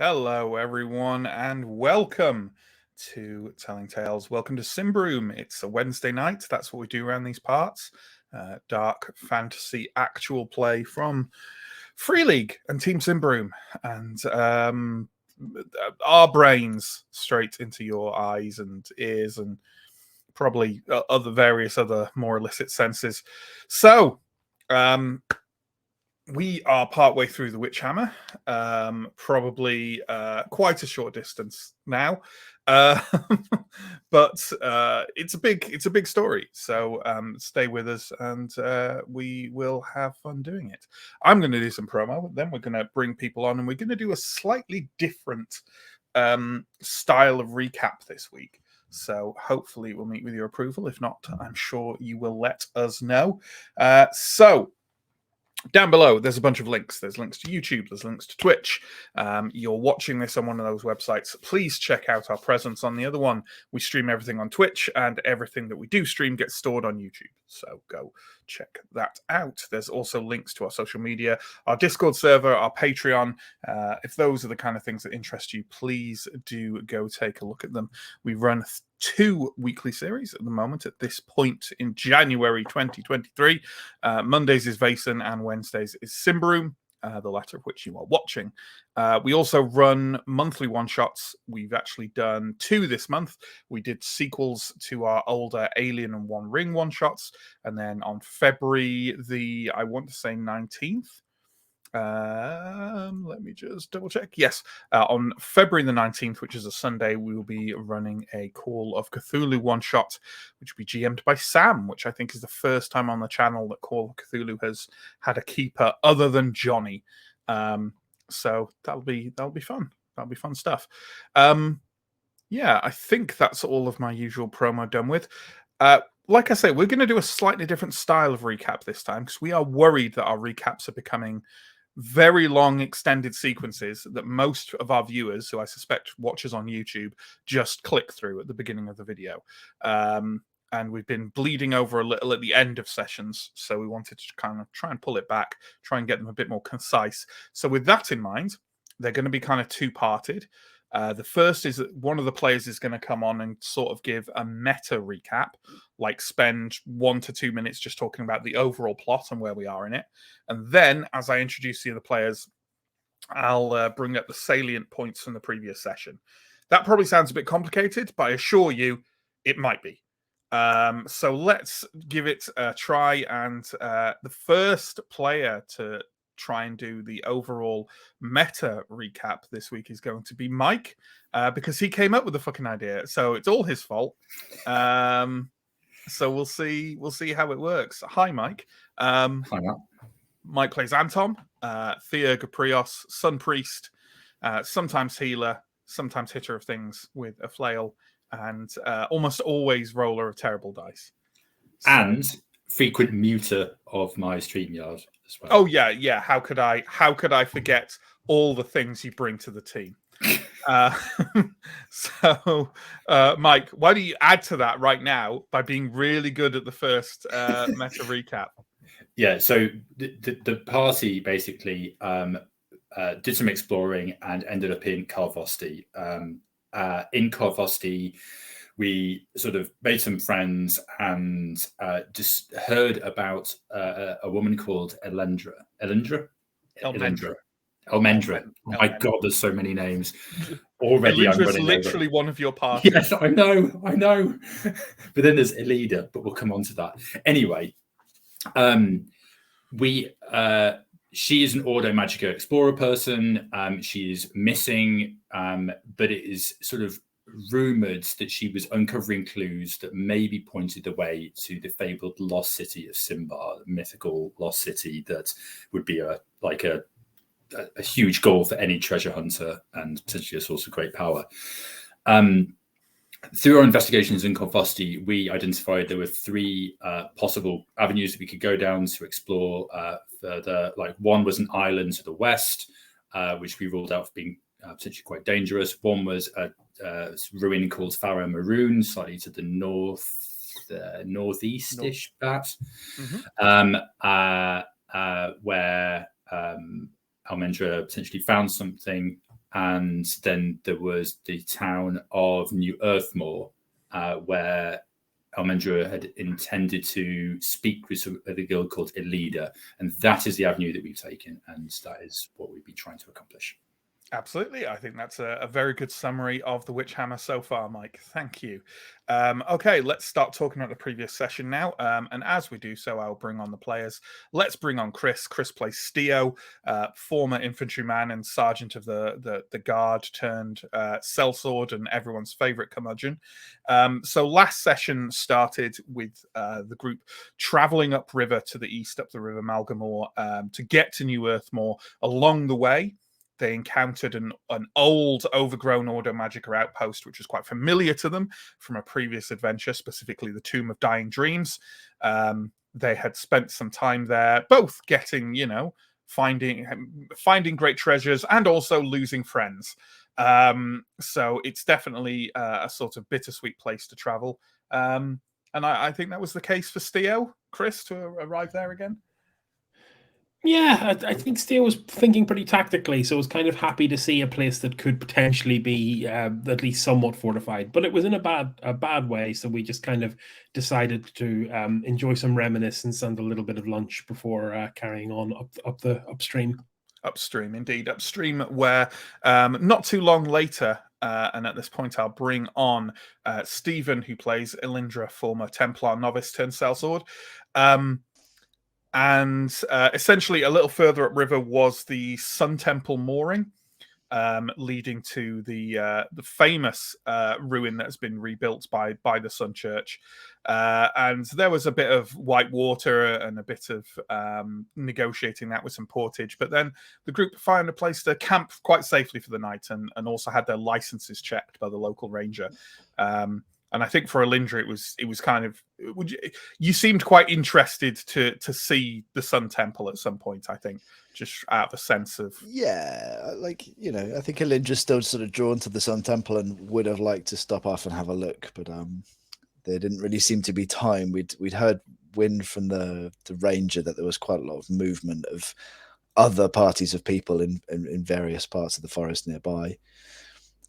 Hello, everyone, and welcome to Telling Tales. Welcome to Symbaroum. It's a Wednesday night. That's what we do around these parts. Dark fantasy actual play from Fria Ligan and Team Symbaroum. And our brains straight into your eyes and ears and probably various other more illicit senses. So, we are partway through the Witch Hammer, probably quite a short distance now, uh, but it's a big story. So stay with us, and we will have fun doing it. I'm going to do some promo, then we're going to bring people on, and we're going to do a slightly different style of recap this week. So hopefully, it will meet with your approval. If not, I'm sure you will let us know. So. Down below, there's a bunch of links. There's links to YouTube. There's links to Twitch. You're watching this on one of those websites. Please check out our presence on the other one. We stream everything on Twitch, and everything that we do stream gets stored on YouTube. So go check that out. There's also links to our social media, our Discord server, our Patreon. If those are the kind of things that interest you, please do go take a look at them. We run 2 weekly series at the moment at this point in January 2023. Mondays is Vason and Wednesdays is Symbaroum, the latter of which you are watching. We also run monthly one-shots. We've actually done 2 this month. We did sequels to our older Alien and One Ring one-shots, and then on February the, I want to say 19th, let me just double check. Yes, on February the 19th, which is a Sunday, we will be running a Call of Cthulhu one shot, which will be GM'd by Sam, which I think is the first time on the channel that Call of Cthulhu has had a keeper other than Johnny. So that'll be fun. That'll be fun stuff. Yeah, I think that's all of my usual promo done with. Like I say, we're going to do a slightly different style of recap this time because we are worried that our recaps are becoming very long extended sequences that most of our viewers, who I suspect watchers on YouTube, just click through at the beginning of the video. And we've been bleeding over a little at the end of sessions, so we wanted to kind of try and pull it back, try and get them a bit more concise. So with that in mind, they're going to be kind of 2-parted. The first is that one of the players is going to come on and sort of give a meta recap, like spend 1 to 2 minutes just talking about the overall plot and where we are in it. And then, as I introduce the other players, I'll bring up the salient points from the previous session. That probably sounds a bit complicated, but I assure you it might be. So let's give it a try. And the first player to try and do the overall meta recap this week is going to be Mike, because he came up with the fucking idea. So it's all his fault. So we'll see how it works. Hi, Mike. Hi, Matt. Mike plays Anton, Thea Gaprios, Sun Priest, sometimes healer, sometimes hitter of things with a flail, and almost always roller of terrible dice. And frequent muter of my StreamYard as well. Oh yeah. How could I forget all the things you bring to the team? So, Mike, why don't you add to that right now by being really good at the first meta recap? Yeah, so the party basically did some exploring and ended up in Karvosti. In Karvosti, we sort of made some friends and just heard about a woman called Elendra. Elmendra. Oh my God, there's so many names. Already I'm running literally over. One of your party. Yes, I know. But then there's Elida, but we'll come on to that. Anyway, she is an Ordo Magica Explorer person. She's missing, but it is sort of rumored that she was uncovering clues that maybe pointed the way to the fabled lost city of Symbar, the mythical lost city that would be a huge goal for any treasure hunter and potentially a source of great power. Through our investigations in Karvosti, we identified there were 3 possible avenues that we could go down to explore further. Like, one was an island to the west, which we ruled out for being potentially quite dangerous. One was a ruin called Fria Ligan, slightly to the northeast-ish, perhaps, where Almendra potentially found something. And then there was the town of New Earthmore, where Elmendra had intended to speak with a guild called Elida, and that is the avenue that we've taken, and that is what we've been trying to accomplish. Absolutely. I think that's a very good summary of the Witchhammer so far, Mike. Thank you. Okay, let's start talking about the previous session now. And as we do so, I'll bring on the players. Let's bring on Chris. Chris plays Steo, former infantryman and sergeant of the guard turned sellsword and everyone's favorite curmudgeon. So last session started with the group traveling upriver to the east, up the River Malgamore, to get to New Earthmore. Along the way, they encountered an old, overgrown Ordo Magica outpost, which was quite familiar to them from a previous adventure, specifically the Tomb of Dying Dreams. They had spent some time there, both getting, finding great treasures and also losing friends. So it's definitely a sort of bittersweet place to travel. And I think that was the case for Steo, Chris, to arrive there again. Yeah, I think Steele was thinking pretty tactically, so I was kind of happy to see a place that could potentially be at least somewhat fortified. But it was in a bad way, so we just kind of decided to enjoy some reminiscence and a little bit of lunch before carrying on up the upstream. Upstream, indeed. Upstream, where not too long later, and at this point I'll bring on Stephen, who plays Elindra, former Templar novice turned sellsword. And essentially, a little further upriver was the Sun Temple mooring, leading to the famous ruin that has been rebuilt by the Sun Church. And there was a bit of white water and a bit of negotiating that with some portage. But then the group found a place to camp quite safely for the night, and also had their licenses checked by the local ranger. And I think for Elindra, it was kind of, you seemed quite interested to see the Sun Temple at some point. I think just out of a sense of, yeah, like, I think Elindra's still sort of drawn to the Sun Temple and would have liked to stop off and have a look, but there didn't really seem to be time. We'd heard wind from the ranger that there was quite a lot of movement of other parties of people in various parts of the forest nearby,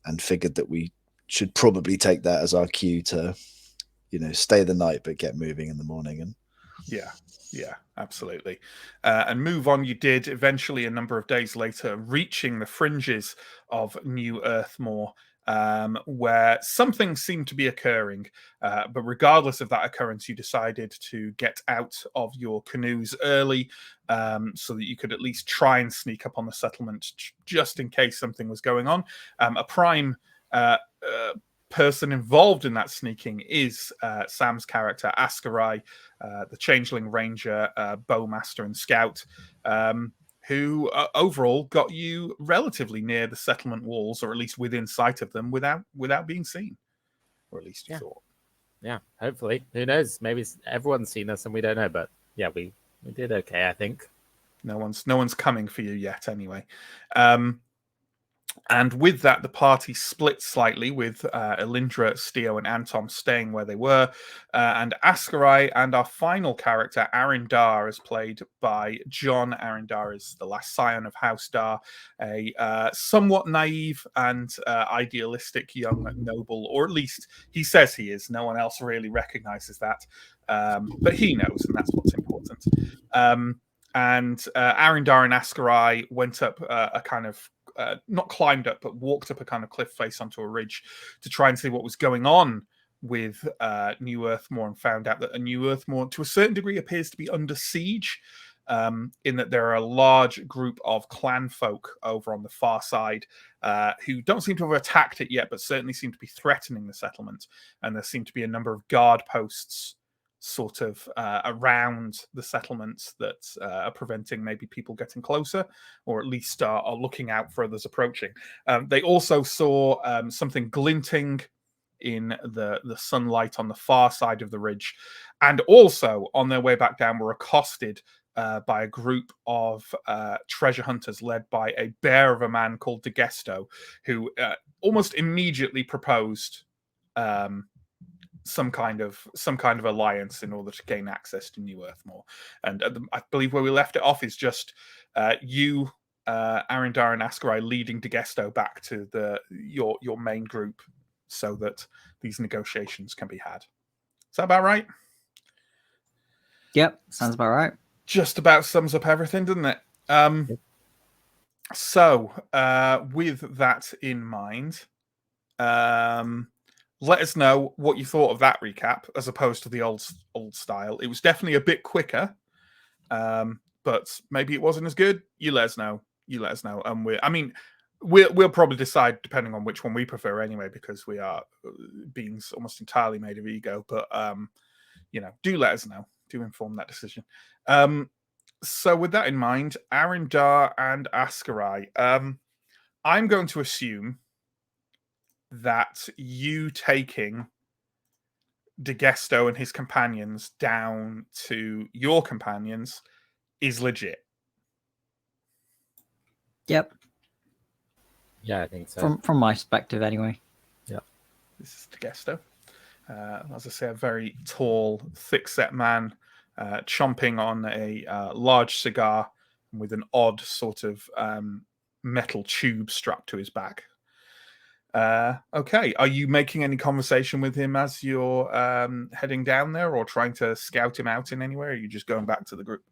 and figured that we should probably take that as our cue to, stay the night but get moving in the morning. And yeah, absolutely. And move on you did, eventually a number of days later, reaching the fringes of New Earthmore, where something seemed to be occurring. But regardless of that occurrence, you decided to get out of your canoes early, so that you could at least try and sneak up on the settlement just in case something was going on. A prime person involved in that sneaking is Sam's character, Askarai, the changeling ranger, bowmaster and scout, who overall got you relatively near the settlement walls, or at least within sight of them, without being seen, or at least you thought. Yeah, hopefully. Who knows? Maybe everyone's seen us and we don't know, but yeah, we did okay, I think. No one's coming for you yet, anyway. And with that, the party split slightly, with Elindra, Steo, and Anton staying where they were. And Askarai and our final character, Arindar, is played by John. Arindar is the last scion of House Dar, a somewhat naive and idealistic young noble, or at least he says he is. No one else really recognizes that. But he knows, and that's what's important. And Arindar and Askarai went up a kind of, not climbed up, but walked up a kind of cliff face onto a ridge to try and see what was going on with New Earthmore, and found out that New Earthmore, to a certain degree, appears to be under siege, in that there are a large group of clan folk over on the far side who don't seem to have attacked it yet, but certainly seem to be threatening the settlement. And there seem to be a number of guard posts sort of around the settlements that are preventing maybe people getting closer, or at least are looking out for others approaching. They also saw something glinting in the sunlight on the far side of the ridge, and also on their way back down were accosted by a group of treasure hunters led by a bear of a man called Degesto, who almost immediately proposed some kind of alliance in order to gain access to New Earthmore. And I believe where we left it off is just you, Arindar and Askarai leading Degesto back to your main group so that these negotiations can be had. Is that about right? Yep, sounds about right. Just about sums up everything, doesn't it? So, with that in mind, let us know what you thought of that recap as opposed to the old style. It was definitely a bit quicker, but maybe it wasn't as good. You let us know. And we'll probably decide depending on which one we prefer anyway, because we are beings almost entirely made of ego. But do let us know. Do inform that decision. So with that in mind, Arindar and Askarai, I'm going to assume that you taking Degesto and his companions down to your companions is legit. Yep. Yeah, I think so. From my perspective, anyway. Yeah. This is Degesto. As I say, a very tall, thick-set man, chomping on a large cigar with an odd sort of metal tube strapped to his back. Okay, are you making any conversation with him as you're heading down there, or trying to scout him out in any way, or are you just going back to the group?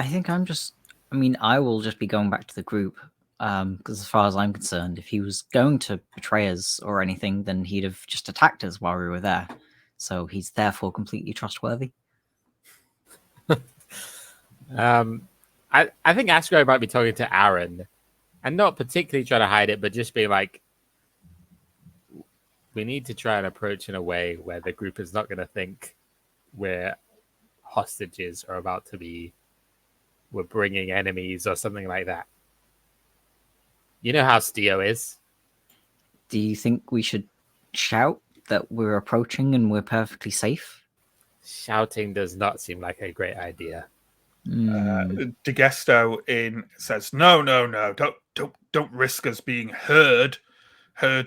I think I will just be going back to the group, because as far as I'm concerned, if he was going to betray us or anything, then he'd have just attacked us while we were there. So he's therefore completely trustworthy. I think Askarai might be talking to Aaron, and not particularly trying to hide it, but just being like, we need to try and approach in a way where the group is not going to think we're hostages or we're bringing enemies or something like that. You know how Steo is. Do you think we should shout that we're approaching and we're perfectly safe? Shouting does not seem like a great idea. Degesto says, no, don't risk us being heard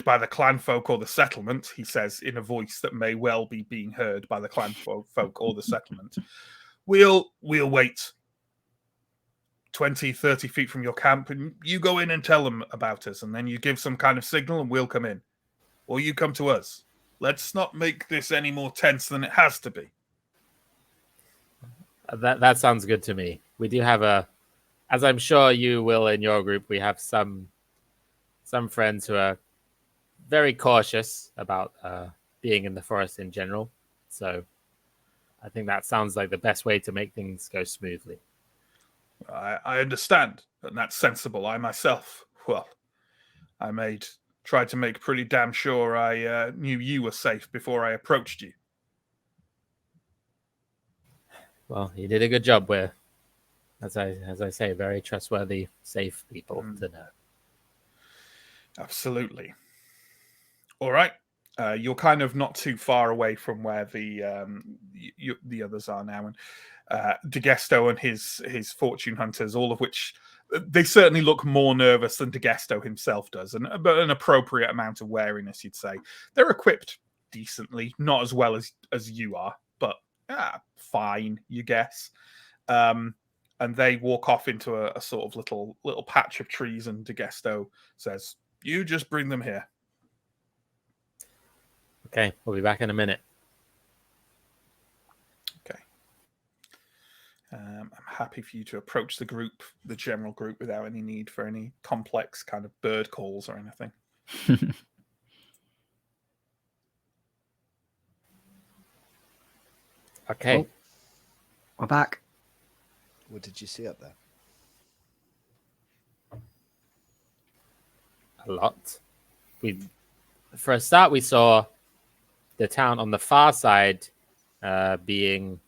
by the clan folk or the settlement, he says in a voice that may well be being heard by the clan folk or the settlement. We'll wait 20, 30 feet from your camp, and you go in and tell them about us, and then you give some kind of signal and we'll come in. Or you come to us. Let's not make this any more tense than it has to be. That sounds good to me. We do have as I'm sure you will in your group, we have some friends who are very cautious about being in the forest in general. So I think that sounds like the best way to make things go smoothly. I understand, and that's sensible. I myself, tried to make pretty damn sure I knew you were safe before I approached you. Well, you did a good job. We're, as I say, very trustworthy, safe people to know. Absolutely. All right. You're kind of not too far away from where the others are now, and Degesto and his fortune hunters, all of which they certainly look more nervous than Degesto himself does, but an appropriate amount of wariness, you'd say. They're equipped decently, not as well as you are, but fine, you guess. And they walk off into a sort of little patch of trees, and Degesto says, "You just bring them here." Okay, we'll be back in a minute. Okay. I'm happy for you to approach the general group, without any need for any complex kind of bird calls or anything. Okay. Well, we're back. What did you see up there? A lot. For a start, we saw the town on the far side being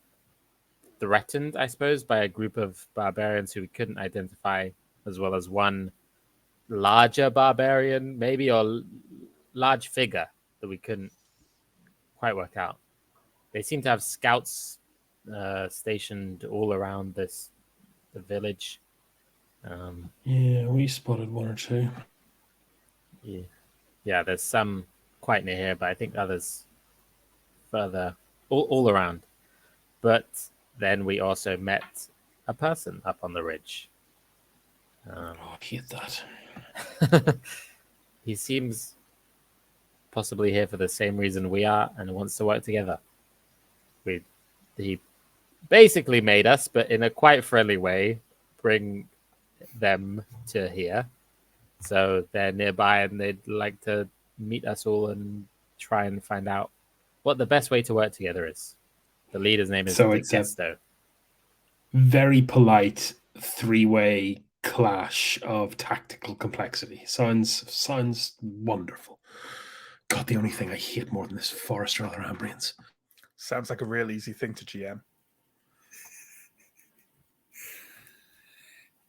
threatened, I suppose, by a group of barbarians who we couldn't identify, as well as one larger barbarian, maybe, or large figure that we couldn't quite work out. They seem to have scouts stationed all around the village. Yeah, we spotted one or two. Yeah, there's some quite near here, but I think others further, all around. But then we also met a person up on the ridge. I hate that. He seems possibly here for the same reason we are and wants to work together. He basically made us, but in a quite friendly way, bring them to here. So they're nearby and they'd like to meet us all and try and find out what the best way to work together is. The leader's name is Gesto. Very polite three-way clash of tactical complexity. Sounds wonderful. God, the only thing I hate more than this forest or other ambience. Sounds like a real easy thing to GM.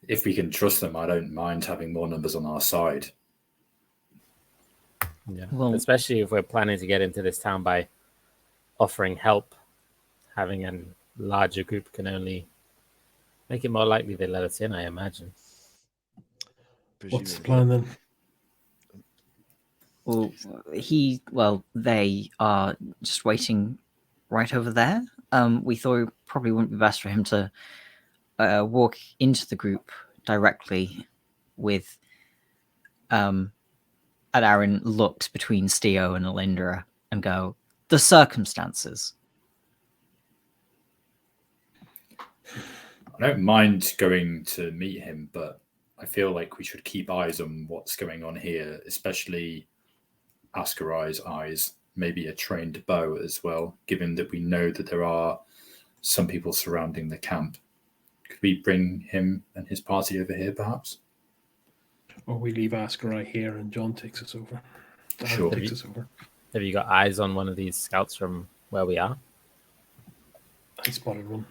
If we can trust them, I don't mind having more numbers on our side. Yeah. Well, especially if we're planning to get into this town by offering help. Having a larger group can only make it more likely they let us in, I imagine. What's the plan then? Well, they are just waiting right over there. We thought it probably wouldn't be best for him to walk into the group directly with and Aaron looks between Steo and Alindra and go, the circumstances. I don't mind going to meet him, but I feel like we should keep eyes on what's going on here, especially Askarai's eyes, maybe a trained bow as well, given that we know that there are some people surrounding the camp. Could we bring him and his party over here, perhaps? Or we leave Ascarai here and John takes us over. Sure. Takes us over. Have you got eyes on one of these scouts from where we are? I spotted one.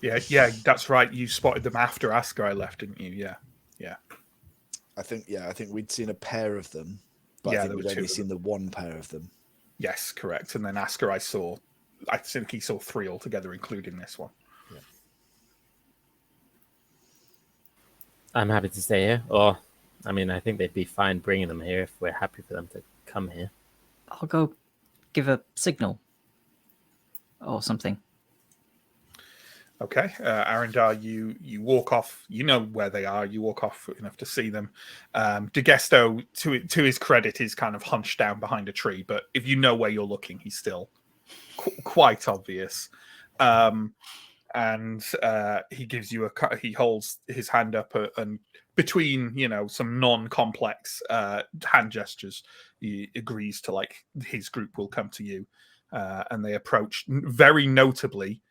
Yeah, that's right. You spotted them after Ascarai left, didn't you? Yeah. I think we'd seen a pair of them, but I think we'd only seen the one pair of them. Yes, correct. And then Ascarai I think he saw 3 altogether, including this one. Yeah. I'm happy to stay here. Or, I mean, I think they'd be fine bringing them here if we're happy for them to come here. I'll go give a signal or something. Okay, Arendar, you walk off. You know where they are. You walk off enough to see them. DeGesto, to his credit, is kind of hunched down behind a tree. But if you know where you're looking, he's still quite obvious. And he gives you he holds his hand up and between some non-complex hand gestures, he agrees to his group will come to you, and they approach. Very notably,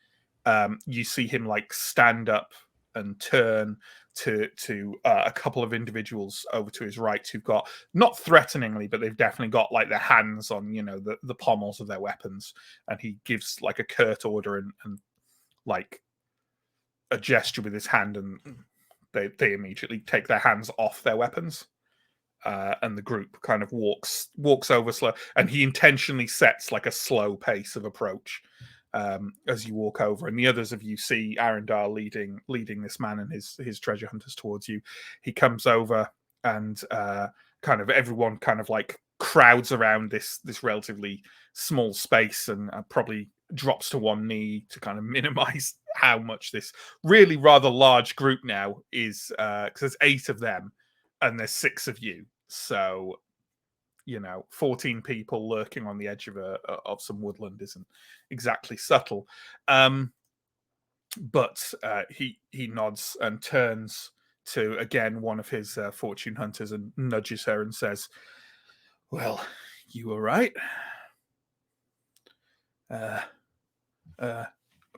you see him stand up and turn to a couple of individuals over to his right who've got, not threateningly, but they've definitely got their hands on the pommels of their weapons, and he gives a curt order and a gesture with his hand, and they immediately take their hands off their weapons, and the group kind of walks over slow, and he intentionally sets a slow pace of approach as you walk over, and the others of you see Arendar leading this man and his treasure hunters towards you. He comes over, and kind of everyone kind of crowds around this relatively small space, and probably drops to one knee to kind of minimize how much this really rather large group now is, because there's 8 of them and there's 6 of you, so 14 people lurking on the edge of some woodland isn't exactly subtle. But he nods and turns to again one of his fortune hunters and nudges her and says, "Well, you were right.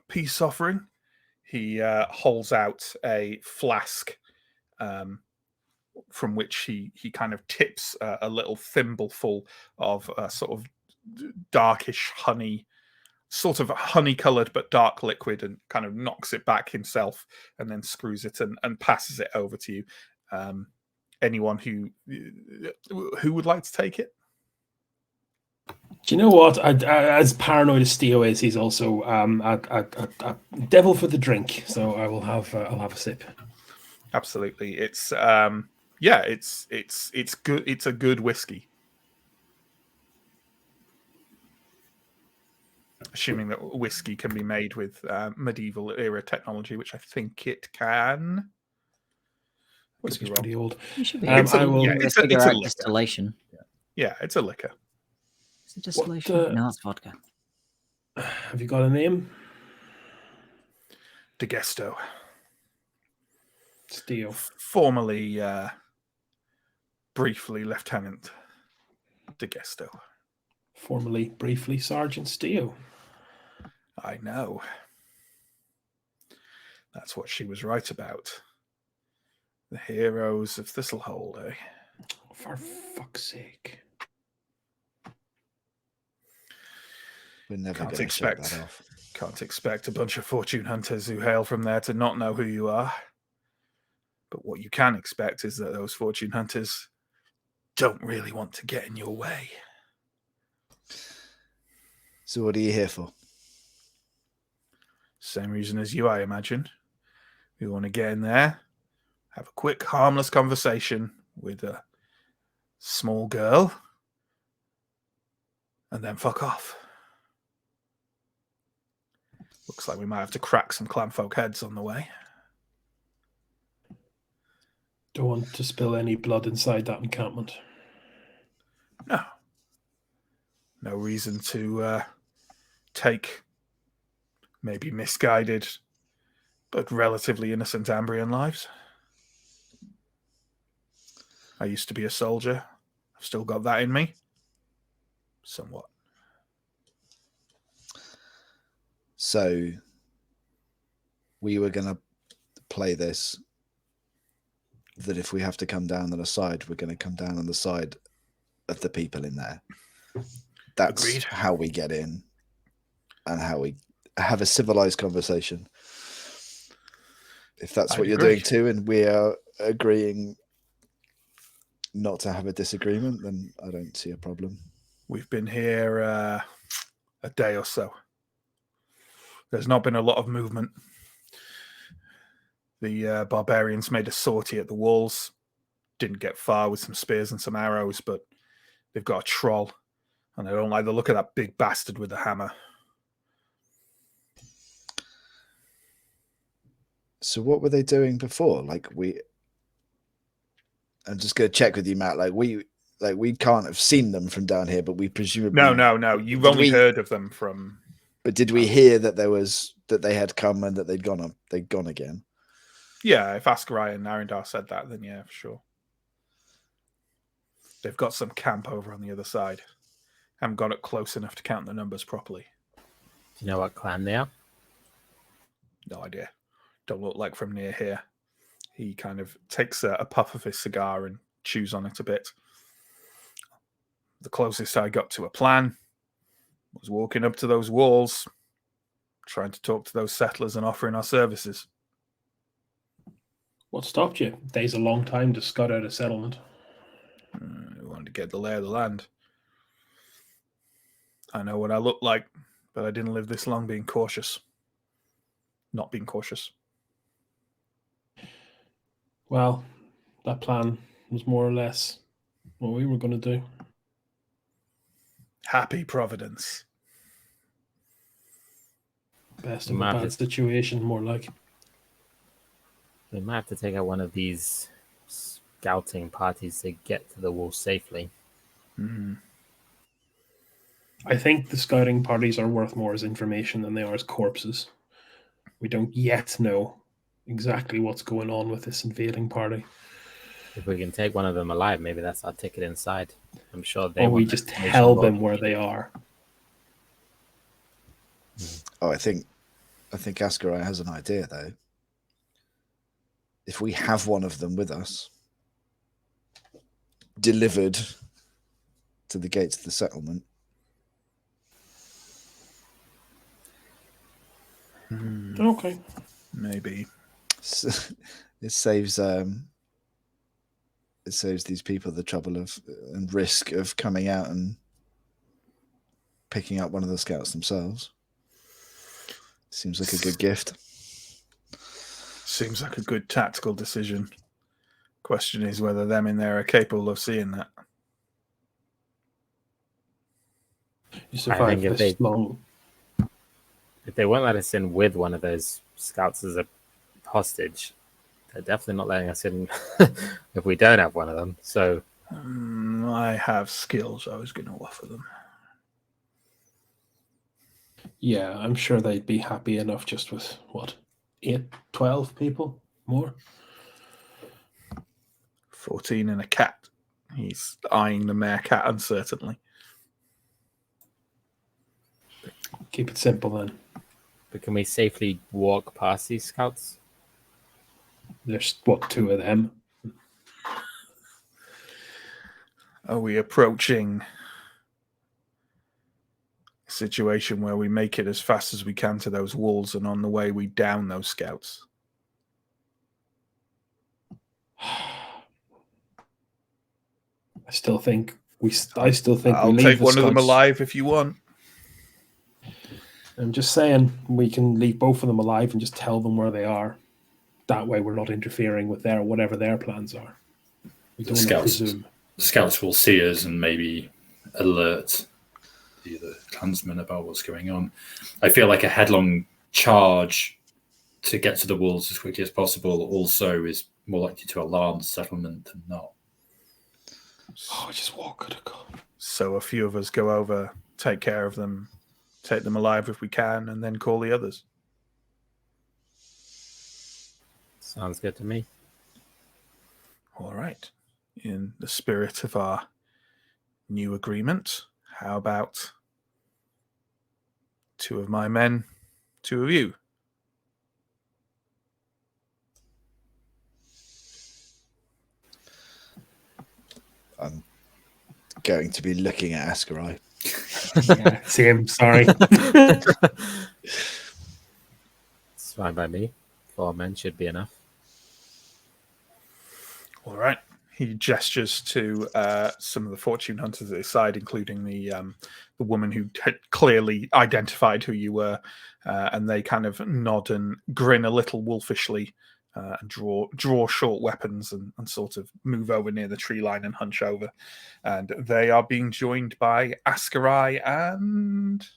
Peace offering." He holds out a flask, from which he kind of tips a little thimbleful of sort of darkish honey, sort of honey-colored but dark liquid, and kind of knocks it back himself, and then screws it and passes it over to you. Anyone who would like to take it? Do you know what? As paranoid as Steo is, he's also a devil for the drink. So I'll have a sip. Absolutely, it's it's good. It's a good whiskey. assuming that whiskey can be made with medieval era technology, which I think it can. Whiskey's pretty old. You should be It's able a- to yeah, it's a figure out liquor. distillation. Yeah, it's a liquor. Is it distillation? No, that's vodka. Have you got a name? De Gesto. Steele. Formerly, briefly, Lieutenant De Gesto. Formerly, briefly, Sergeant Steele. I know. That's what she was right about. The heroes of Thistlehold, eh? For fuck's sake. We're never Can't going to shut that off. Can't expect a bunch of fortune hunters who hail from there to not know who you are. But what you can expect is that those fortune hunters don't really want to get in your way. So what are you here for? Same reason as you, I imagine. We want to get in there, have a quick, harmless conversation with a small girl, and then fuck off. Looks like we might have to crack some clanfolk heads on the way. Don't want to spill any blood inside that encampment. No. No reason to take maybe misguided but relatively innocent Ambrian lives. I used to be a soldier. I've still got that in me. Somewhat. So we were going to play this that if we have to come down on the side, we're going to come down on the side of the people in there. That's Agreed. how we get in and how we have a civilized conversation. If that's what you're doing too, and we are agreeing not to have a disagreement, then I don't see a problem. We've been here a day or so. There's not been a lot of movement. The barbarians made a sortie at the walls. Didn't get far with some spears and some arrows, but they've got a troll, and I don't like the look of that big bastard with the hammer. So what were they doing before? I'm just going to check with you, Matt. We can't have seen them from down here, but we presumably No. You've only heard of them from. But did we hear that they had come and that they'd gone again? Yeah, if Askarai and Narendar said that, then yeah, for sure. They've got some camp over on the other side. Haven't got it close enough to count the numbers properly. Do you know what clan they are? No idea. Don't look like from near here. He kind of takes a puff of his cigar and chews on it a bit. The closest I got to a plan was walking up to those walls, trying to talk to those settlers and offering our services. What stopped you? Day's a long time to scout out a settlement. I wanted to get the lay of the land. I know what I look like, but I didn't live this long being cautious. Not being cautious. Well, that plan was more or less what we were going to do. Happy Providence. Best of a bad situation, more like. We might have to take out one of these scouting parties to get to the wall safely. Mm. I think the scouting parties are worth more as information than they are as corpses. We don't yet know exactly what's going on with this invading party. If we can take one of them alive, maybe that's our ticket inside. I'm sure they. Or we just tell them where they are. Oh, I think Askarai has an idea though. If we have one of them with us, delivered to the gates of the settlement. Okay. Maybe. It saves these people the trouble of and risk of coming out and picking up one of the scouts themselves. Seems like a good gift. Seems like a good tactical decision. Question is whether them in there are capable of seeing that. You survived this long. if they won't let us in with one of those scouts as a hostage, they're definitely not letting us in if we don't have one of them. So I have skills I was going to offer them. Yeah, I'm sure they'd be happy enough just with, 12 people? More? 14 and a cat. He's eyeing the mare cat uncertainly. Keep it simple then. but can we safely walk past these scouts? There's, 2 of them? Are we approaching a situation where we make it as fast as we can to those walls, and on the way we down those scouts? I still think we I'll leave take the one of them scouts. alive if you want. I'm just saying we can leave both of them alive and just tell them where they are. That way we're not interfering with whatever their plans are. We don't want to presume. Scouts will see us and maybe alert the other clansmen about what's going on. I feel like a headlong charge to get to the walls as quickly as possible also is more likely to alarm the settlement than not. Just walk it. So a few of us go over, take care of them, take them alive if we can, and then call the others. Sounds good to me. All right. In the spirit of our new agreement, how about 2 of my men, 2 of you? I'm going to be looking at Ascarai. Yeah, same. Sorry. It's fine by me. 4 men should be enough. All right. He gestures to some of the fortune hunters at his side, including the woman who had clearly identified who you were, and they kind of nod and grin a little wolfishly, and draw short weapons and sort of move over near the tree line and hunch over. And they are being joined by Ascarai and...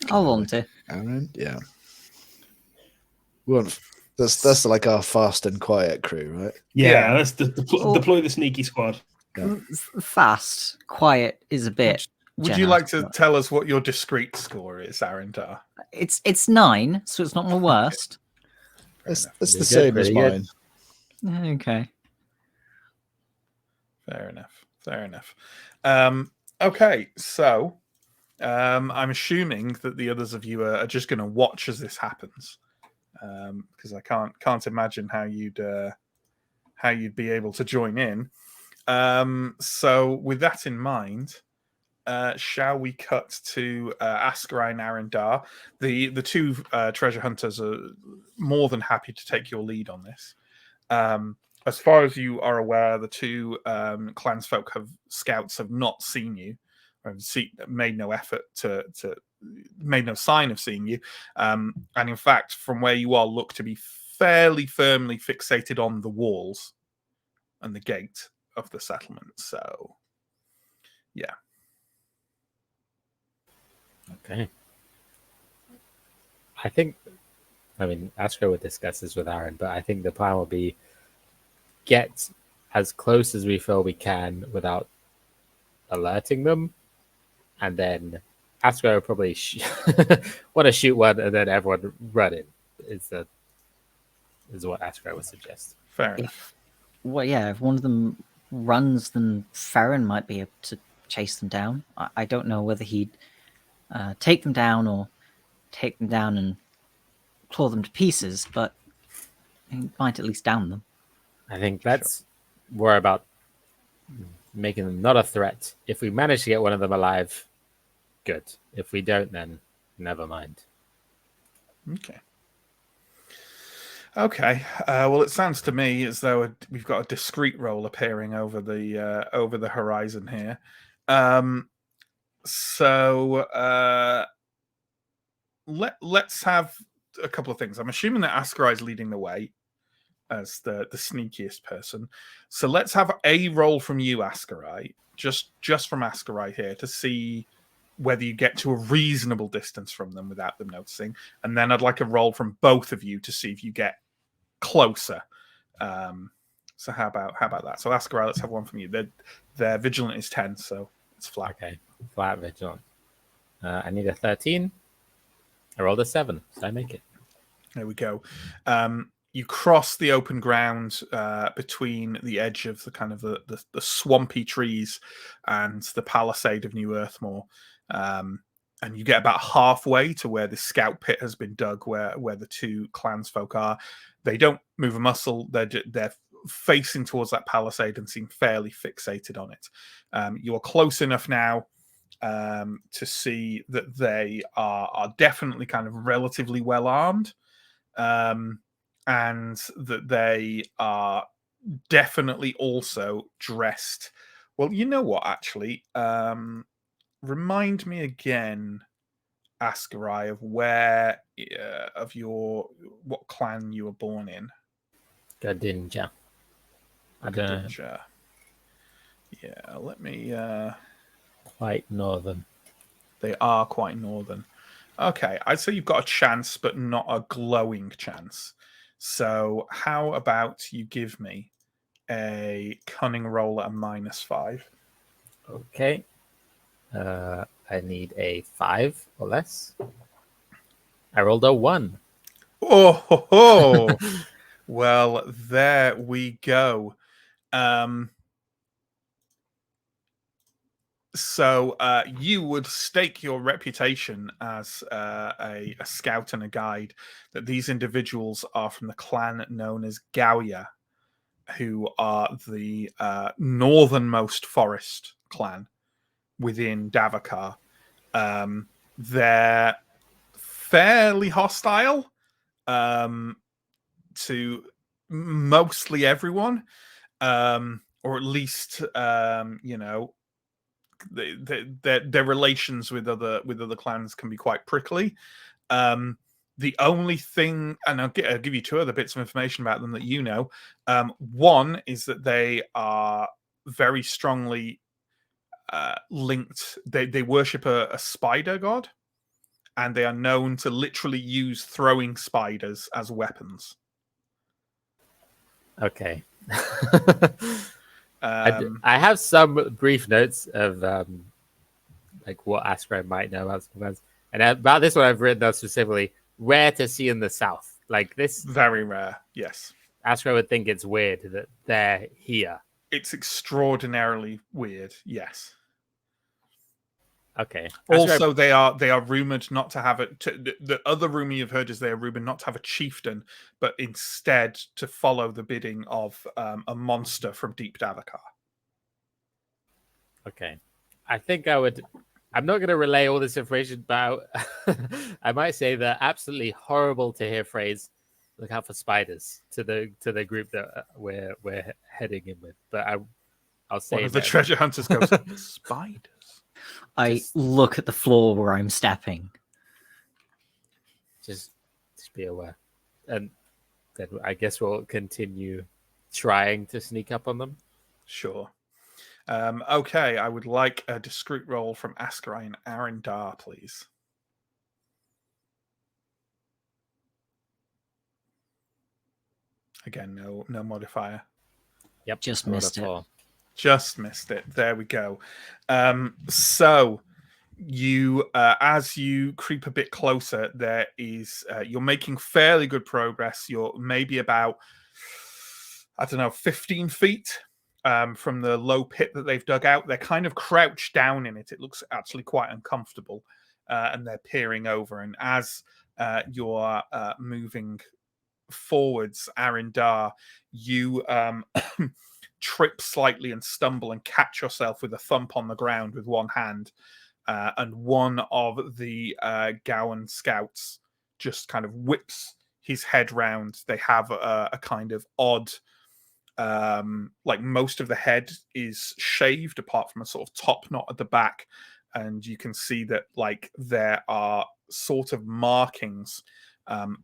I'll volunteer. Aaron, yeah. That's like our fast and quiet crew, right? Yeah, let's deploy the sneaky squad. Yeah. Fast, quiet is a bit. Would you like to tell us what your discreet score is, Arentar? It's 9, so it's not my worst. That's the Pretty same good, as pretty mine. Okay. Fair enough. Okay, so I'm assuming that the others of you are just going to watch as this happens, because I can't imagine how you'd be able to join in. So with that in mind, shall we cut to Ascarai and Arendar? The 2 treasure hunters are more than happy to take your lead on this. As far as you are aware, the 2 clansfolk scouts have not seen you, or made no effort made no sign of seeing you, and in fact, from where you are, look to be fairly firmly fixated on the walls and the gate of the settlement. So, yeah. Okay. Astro would discuss this with Aaron, but I think the plan will be get as close as we feel we can without alerting them, and then Astro will probably want to shoot one, and then everyone run in. Is what Astro would suggest. Fair enough. Well, yeah, if one of them runs, then Farron might be able to chase them down. I don't know whether he'd take them down or take them down and claw them to pieces, but he might at least down them. I think let's worry about making them not a threat. If we manage to get one of them alive, good. If we don't, then never mind. Okay. Well, it sounds to me as though we've got a discreet roll appearing over the horizon here. So let's have a couple of things. I'm assuming that Ascarai is leading the way as the sneakiest person. So let's have a roll from you, Ascarai, just from Ascarai here, to see whether you get to a reasonable distance from them without them noticing. And then I'd like a roll from both of you to see if you get closer. So how about that? So Ascarai, let's have one from you. Their vigilant is 10, so it's flat. Okay, flat vigilant. I need a 13. I rolled a 7, so I make it. There we go. You cross the open ground between the edge of the kind of the swampy trees and the palisade of New Earthmore, and you get about halfway to where the scout pit has been dug, where the two clansfolk are. They don't move a muscle. They're facing towards that palisade and seem fairly fixated on it. You are close enough now to see that they are definitely kind of relatively well armed. And that they are definitely also dressed. Well, you know what, actually? Remind me again, Ascarai, of where what clan you were born in. Gadinja. I don't know. Gadinja. Yeah, let me... Quite northern. They are quite northern. Okay, I'd say you've got a chance, but not a glowing chance. So how about you give me a cunning roll at a -5? Okay. I need a 5 or less. I rolled a 1. Oh, ho, ho. Well, there we go. So you would stake your reputation as a scout and a guide that these individuals are from the clan known as Gauya, who are the northernmost forest clan within Davakar. They're fairly hostile to mostly everyone, or at least their relations with other clans can be quite prickly. The only thing, and I'll give you two other bits of information about them that you know. One is that they are very strongly linked. They worship a spider god, and they are known to literally use throwing spiders as weapons. Okay. I have some brief notes of like what Ascarai might know about sometimes. And about this one, I've written down specifically: rare to see in the south. Like this, very rare. Yes, Ascarai would think it's weird that they're here. It's extraordinarily weird. Yes. Okay. Also, they are rumored not to have it. The other rumor you've heard is they are rumored not to have a chieftain, but instead to follow the bidding of a monster from Deep Davakar. Okay. I think I'm not going to relay all this information, but I might say the absolutely horrible to hear phrase, "Look out for spiders," to the group that we're heading in with. But I'll say one of the treasure hunters goes, "Spiders." I look at the floor where I'm stepping. Just be aware, and then I guess we'll continue trying to sneak up on them. Sure. Okay, I would like a discreet roll from Ascarai and Arendar, please. Again, no modifier. Yep, just missed it. Just missed it. There we go. So you, as you creep a bit closer, there is you're making fairly good progress. You're maybe about 15 feet from the low pit that they've dug out. They're kind of crouched down in it. It looks actually quite uncomfortable, and they're peering over. And as you're moving forwards, Arendar, you trip slightly and stumble and catch yourself with a thump on the ground with one hand, and one of the Gowan scouts just kind of whips his head round. They have a kind of odd, like most of the head is shaved apart from a sort of top knot at the back, and you can see that like there are sort of markings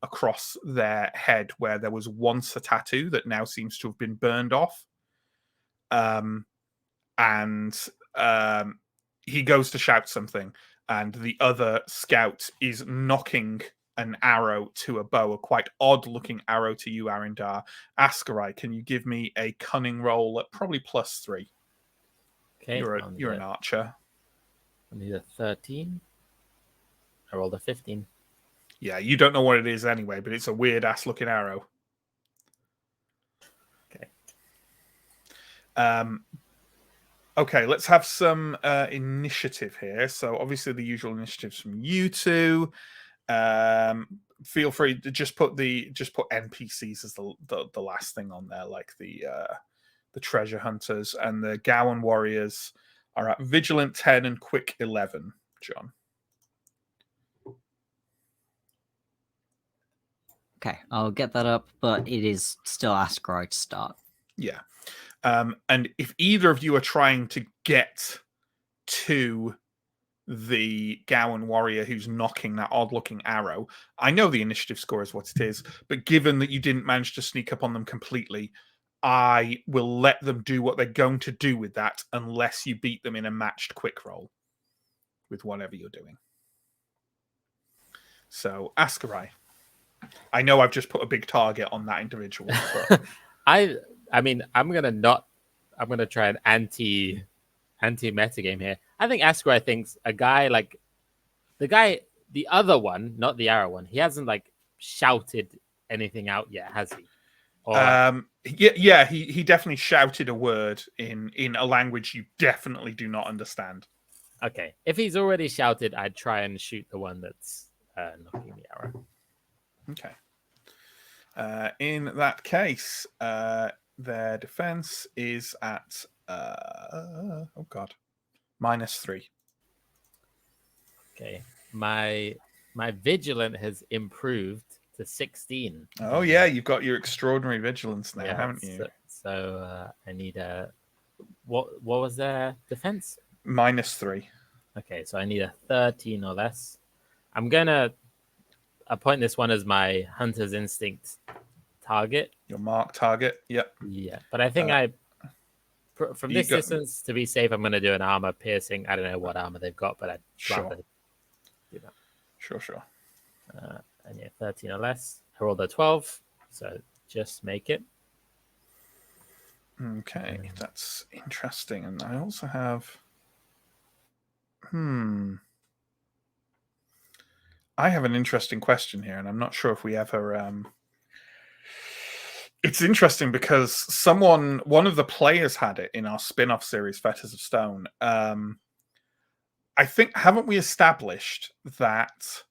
across their head where there was once a tattoo that now seems to have been burned off. And he goes to shout something, and the other scout is knocking an arrow to a bow, a quite odd-looking arrow to you, Arindar. Askarai, can you give me a cunning roll at probably +3? Okay, You're an archer. I need a 13. I rolled a 15. Yeah, you don't know what it is anyway, but it's a weird-ass-looking arrow. Okay. Okay, let's have some initiative here. So obviously the usual initiatives from you two. Feel free to just put NPCs as the last thing on there, like the treasure hunters, and the Gowan warriors are at vigilant 10 and quick 11. John. Okay, I'll get that up, but it is still Askarai to start. Yeah. And if either of you are trying to get to the Gowan warrior who's knocking that odd-looking arrow, I know the initiative score is what it is, but given that you didn't manage to sneak up on them completely, I will let them do what they're going to do with that unless you beat them in a matched quick roll with whatever you're doing. So, Askarai. I know I've just put a big target on that individual. But... I mean, I'm gonna try an anti-meta game here. I think Askarai thinks a guy like the other one, not the arrow one, he hasn't like shouted anything out yet, has he? Or... yeah, he definitely shouted a word in a language you definitely do not understand. Okay, if he's already shouted, I'd try and shoot the one that's knocking the arrow. Okay. In that case, their defense is at -3. Okay, my vigilant has improved to 16. Oh yeah, you've got your extraordinary vigilance now, haven't you? So I need a what was their defense? -3. Okay, so I need a 13 or less. I'm gonna appoint this one as my hunter's instinct target. Your mark target. Yep. Yeah, but I think from this distance, to be safe, I'm going to do an armor piercing. I don't know what armor they've got, but I'd rather do that. Sure. I need 13 or less. I rolled a 12, so just make it. Okay, that's interesting. And I also have... I have an interesting question here, and I'm not sure if we ever... It's interesting because one of the players had it in our spin-off series, Fetters of Stone. I think, haven't we established that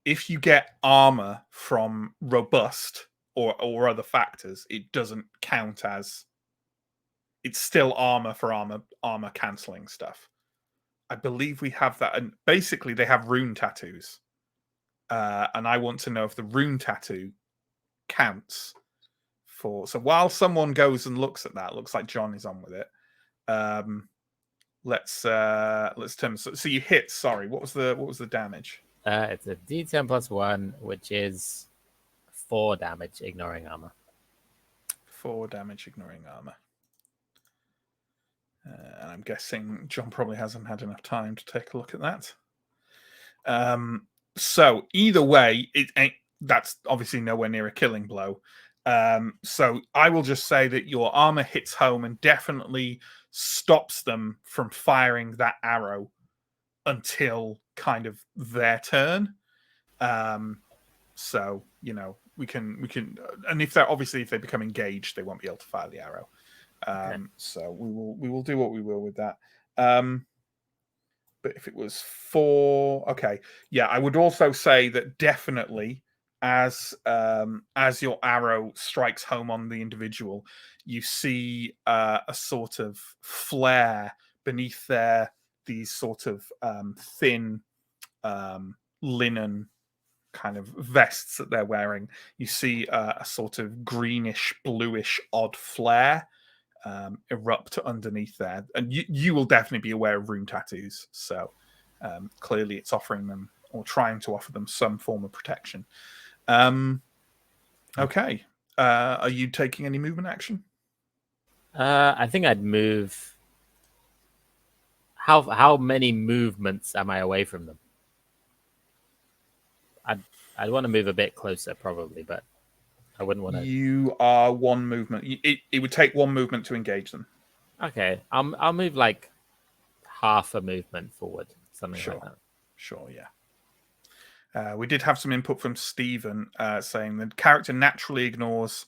if you get armor from robust or other factors, it doesn't count as... It's still armor for armor cancelling stuff. I believe we have that, and basically they have rune tattoos, and I want to know if the rune tattoo counts for. So while someone goes and looks at that, looks like John is on with it. Let's turn. So you hit. Sorry, what was the damage? It's a D10 +1, which is 4 damage, ignoring armor. 4 damage, ignoring armor. And I'm guessing John probably hasn't had enough time to take a look at that. So either way, that's obviously nowhere near a killing blow. So I will just say that your armor hits home and definitely stops them from firing that arrow until kind of their turn. So we can, and if they become engaged, they won't be able to fire the arrow. Okay. So we will do what we will with that. But if it was 4, okay, yeah, I would also say that definitely as your arrow strikes home on the individual, you see a sort of flare beneath these sort of thin linen kind of vests that they're wearing. You see a sort of greenish, bluish, odd flare erupt underneath there, and you will definitely be aware of rune tattoos, so clearly it's offering them or trying to offer them some form of protection. Okay, are you taking any movement action? I think I'd move how many movements am I away from them? I'd want to move a bit closer, probably, but I wouldn't want to. You are one movement. It would take one movement to engage them. Okay, I'll move like half a movement forward, something like that. Sure, yeah. We did have some input from Stephen saying the character naturally ignores,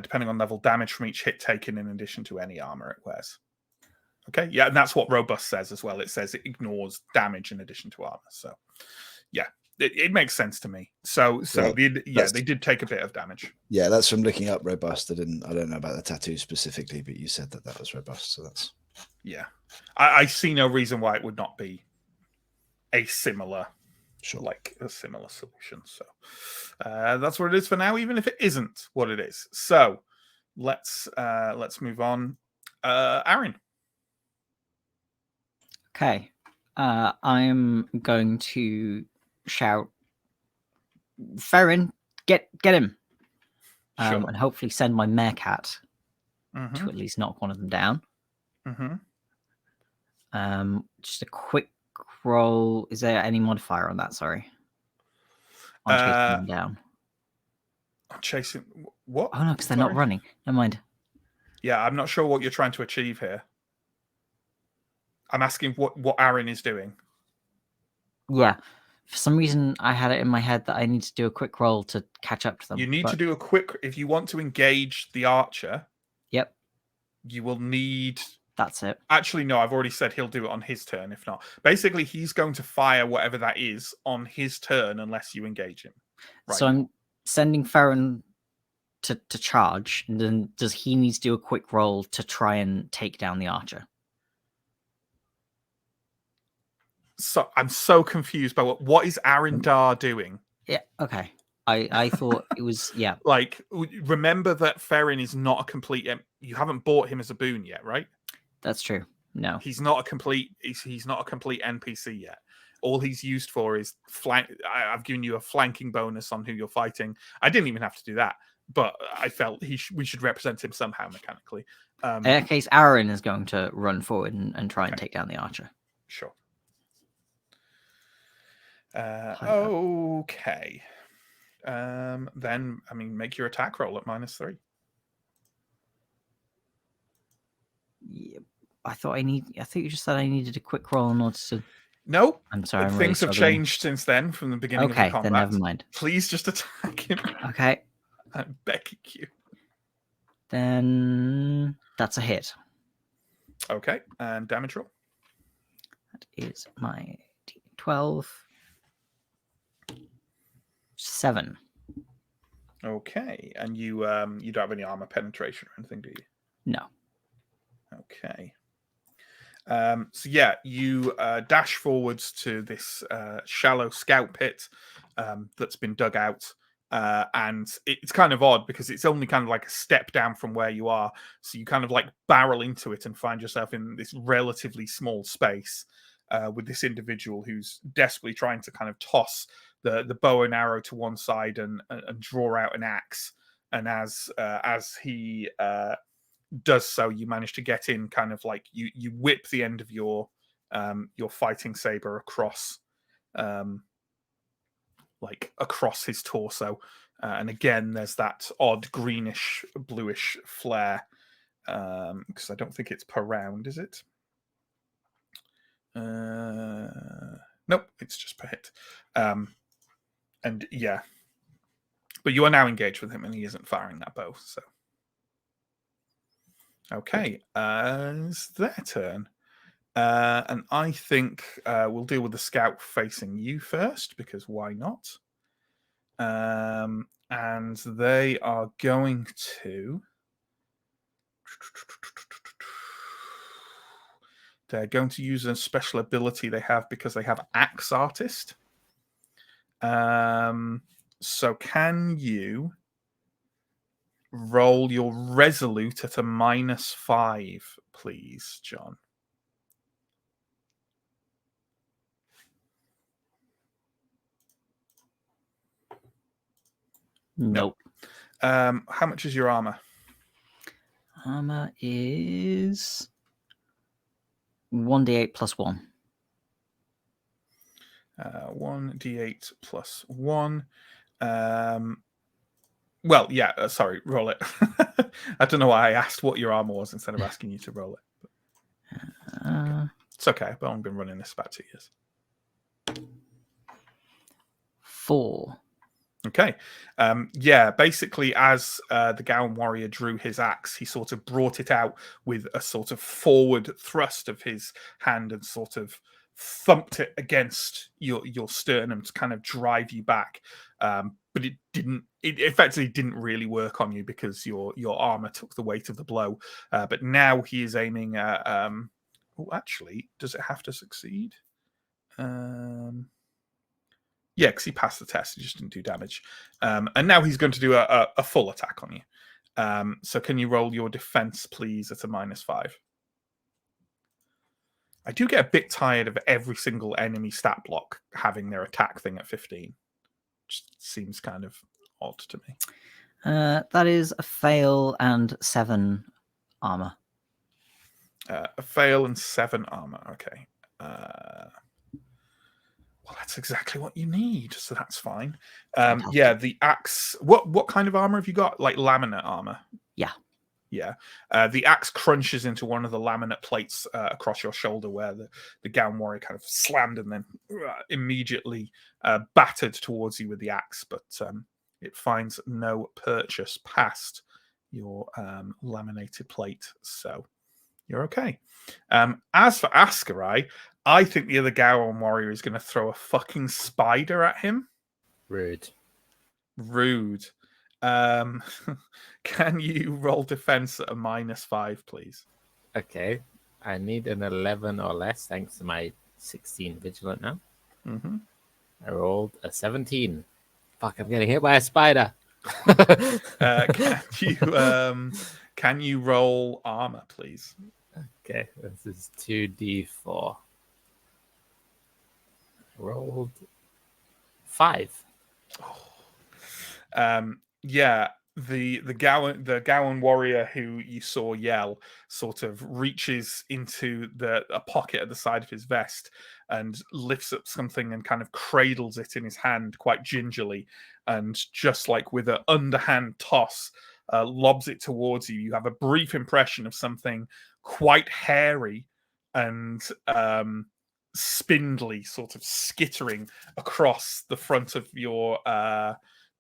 depending on level, damage from each hit taken in addition to any armor it wears. Okay, yeah, and that's what Robust says as well. It says it ignores damage in addition to armor. So, yeah, it makes sense to me. So they did take a bit of damage. Yeah, that's from looking up Robust. I don't know about the tattoo specifically, but you said that was Robust, so that's I see no reason why it would not be a similar solution. So that's what it is for now, even if it isn't what it is. So let's move on. Aaron. Okay. I'm going to shout, Ferrin, get him. Sure. And hopefully send my meerkat Mm-hmm. to at least knock one of them down. Mm-hmm. Just a quick roll. Is there any modifier on that? Sorry. On chasing them down. Chasing what? Oh no, because they're not running. Never mind. Yeah, I'm not sure what you're trying to achieve here. I'm asking what Aaron is doing. Yeah. For some reason, I had it in my head that I need to do a quick roll to catch up to them. You need to do a quick... If you want to engage the archer... Yep. You will need... That's it. Actually, no, I've already said he'll do it on his turn, if not. Basically, he's going to fire whatever that is on his turn unless you engage him. Right. So I'm sending Ferrin to charge, and then does he need to do a quick roll to try and take down the archer? So I'm so confused by what is Arendar doing? Yeah, okay. I thought it was, yeah. Like, remember that Ferrin is not a complete... You haven't bought him as a boon yet, right? That's true. No. He's not a complete NPC yet. All he's used for is flank. I've given you a flanking bonus on who you're fighting. I didn't even have to do that, but I felt we should represent him somehow mechanically. In that case, Aaron is going to run forward and try and take down the archer. Sure. Okay. Then, I mean, make your attack roll at -3. Yeah, I thought you just said I needed a quick roll in order to... No. I'm sorry. Things have changed since then from the beginning of the combat. Okay, then never mind. Please just attack him. Okay. I'm begging you. Then that's a hit. Okay, and damage roll. That is my 12. 7. Okay, and you don't have any armor penetration or anything, do you? No. Okay. So yeah, you dash forwards to this shallow scout pit that's been dug out, and it's kind of odd because it's only kind of like a step down from where you are. So you kind of like barrel into it and find yourself in this relatively small space with this individual who's desperately trying to kind of toss the bow and arrow to one side and draw out an axe. And as he does so, you manage to get in, kind of like you whip the end of your fighting saber across across his torso, and again there's that odd greenish bluish flare, because I don't think it's per round, is it? Nope, it's just per hit. And yeah, but you are now engaged with him and he isn't firing that bow, so okay, it's their turn. And I think we'll deal with the scout facing you first, because why not? And they are going to... They're going to use a special ability they have because they have Axe Artist. So can you roll your Resolute at a -5, please, John? Nope. How much is your armor? Armor is 1d8 plus 1. 1d8 plus 1. Well, yeah, sorry, roll it. I don't know why I asked what your armor was instead of asking you to roll it. But it's okay. I've only been running this about 2 years. 4. Okay. Yeah, basically, as the Gowan warrior drew his axe, he sort of brought it out with a sort of forward thrust of his hand and sort of thumped it against your sternum to kind of drive you back. But it effectively didn't really work on you because your armor took the weight of the blow. But now he is aiming at actually, does it have to succeed? Yeah, because he passed the test, he just didn't do damage. And now he's going to do a full attack on you. So can you roll your defense, please, at a -5? I do get a bit tired of every single enemy stat block having their attack thing at 15. Which seems kind of odd to me. That is a fail and 7 armor. A fail and 7 armor. Okay. Well, that's exactly what you need, so that's fine. Yeah, the axe. What kind of armor have you got? Like laminate armor? Yeah. Yeah. The axe crunches into one of the laminate plates across your shoulder where the Gowan warrior kind of slammed and then immediately battered towards you with the axe, but it finds no purchase past your laminated plate, so you're okay. As for Askarai, I think the other Gowan warrior is going to throw a fucking spider at him. Rude. Can you roll defense at a -5, please? Okay. I need an 11 or less thanks to my 16 vigilant now. Mm-hmm. I rolled a 17. Fuck, I'm getting hit by a spider. Can you roll armor, please? Okay, this is 2d4. Rolled 5. Yeah, the Gowan warrior who you saw yell sort of reaches into a pocket at the side of his vest and lifts up something and kind of cradles it in his hand quite gingerly, and just like with an underhand toss, lobs it towards you. You have a brief impression of something quite hairy and spindly sort of skittering across the front of your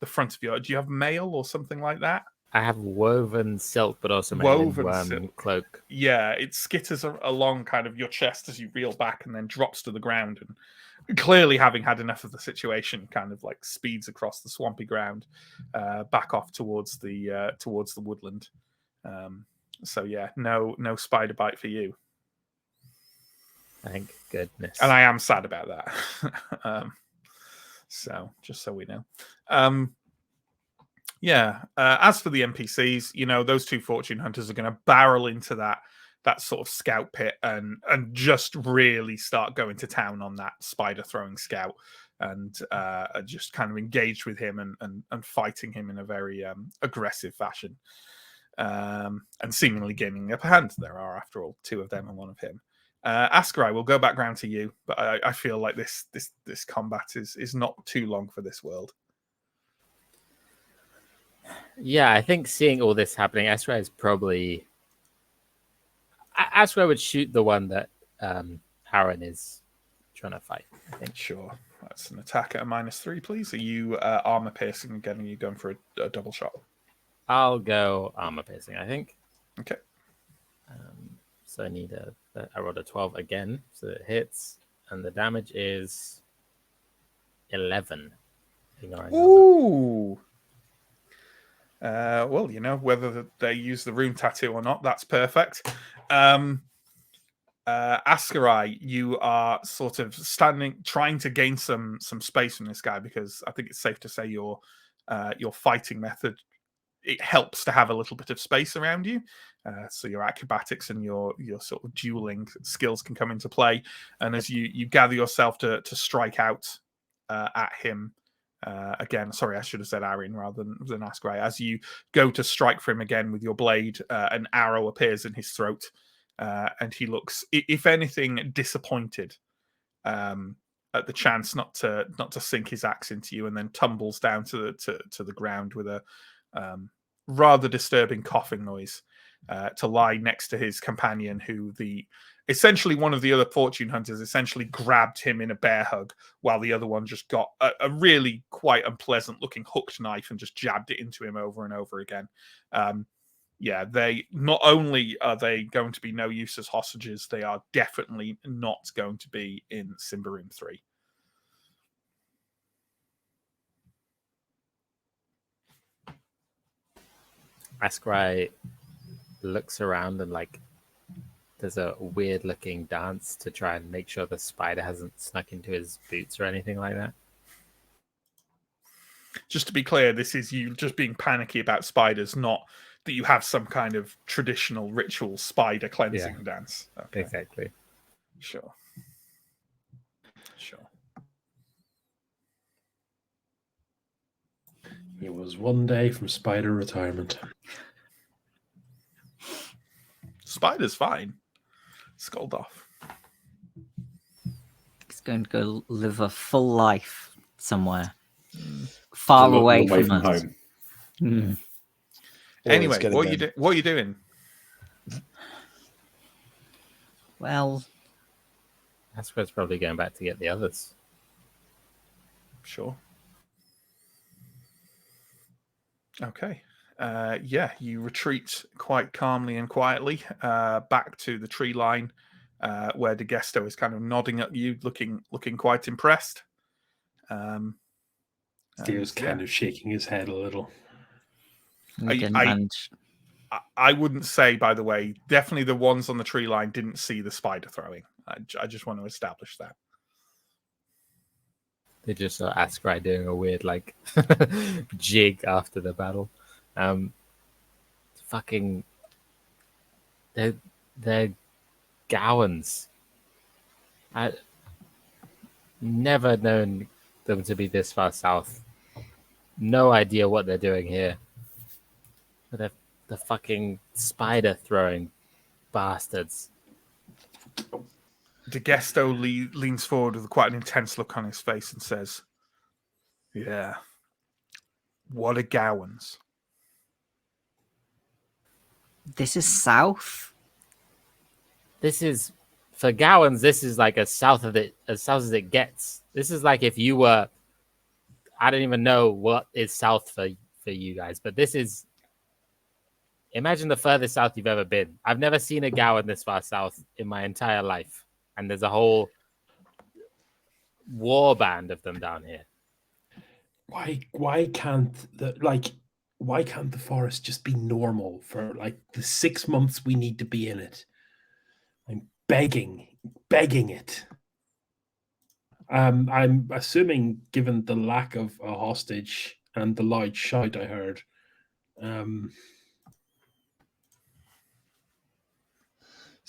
do you have mail or something like that? I have woven silk, but also my Woven silk cloak. Yeah, it skitters along kind of your chest as you reel back and then drops to the ground, and clearly having had enough of the situation kind of like speeds across the swampy ground back off towards the woodland. So yeah, no spider bite for you. Thank goodness. And I am sad about that. So just so we know. Yeah. As for the NPCs, those 2 fortune hunters are going to barrel into that sort of scout pit and just really start going to town on that spider throwing scout, and just kind of engaged with him and fighting him in a very aggressive fashion, and seemingly gaining the upper hand. There are, after all, 2 of them and 1 of him. Askarai, we'll go back round to you, but I feel like this combat is not too long for this world. Yeah, I think seeing all this happening, Askarai is probably... Askarai would shoot the one that Aaron is trying to fight, I think. Sure. That's an attack at a -3, please. Are you armor piercing again? Are you going for a double shot? I'll go armor piercing, I think. Okay. So I need I rolled a 12 again, so it hits, and the damage is 11. Ooh. Well, whether they use the rune tattoo or not, that's perfect. Askarai, you are sort of trying to gain some space from this guy, because I think it's safe to say your fighting method, it helps to have a little bit of space around you. So your acrobatics and your sort of dueling skills can come into play. And as you gather yourself to strike out at him, again, sorry, I should have said Arian rather than Askarai. As you go to strike for him again with your blade, an arrow appears in his throat, and he looks, if anything, disappointed at the chance not to sink his axe into you, and then tumbles down to the ground with a rather disturbing coughing noise to lie next to his companion, who essentially one of the other fortune hunters essentially grabbed him in a bear hug, while the other one just got a really quite unpleasant looking hooked knife and just jabbed it into him over and over again. They not only are they going to be no use as hostages, they are definitely not going to be in Symbaroum 3. Askrai looks around and there's a weird looking dance to try and make sure the spider hasn't snuck into his boots or anything like that. Just to be clear, this is you just being panicky about spiders, not that you have some kind of traditional ritual spider cleansing dance. Okay. Exactly. Sure. He was one day from spider retirement. Spider's fine. Scold off. He's going to go live a full life somewhere, far away from us. home. Mm. Anyway, what are you doing? Well, Askrai's probably going back to get the others. Sure. Okay. You retreat quite calmly and quietly back to the tree line, where De Gesto is kind of nodding at you, looking quite impressed. Theo's kind of shaking his head a little. I wouldn't say, by the way, definitely the ones on the tree line didn't see the spider throwing. I just want to establish that. They just saw Askrai doing a weird jig after the battle. They're Gowans. I never known them to be this far south. No idea what they're doing here. But they're the fucking spider throwing bastards. De Gesto leans forward with quite an intense look on his face and says, "Yeah, what are Gowans?" This is south. This is for Gowans. This is like as south as it gets. This is like if you were. I don't even know what is south for you guys, but this is. Imagine the furthest south you've ever been. I've never seen a Gowan this far south in my entire life, and there's a whole war band of them down here. Why can't the forest just be normal for the 6 months we need to be in it? I'm begging it. I'm assuming, given the lack of a hostage and the loud shout I heard,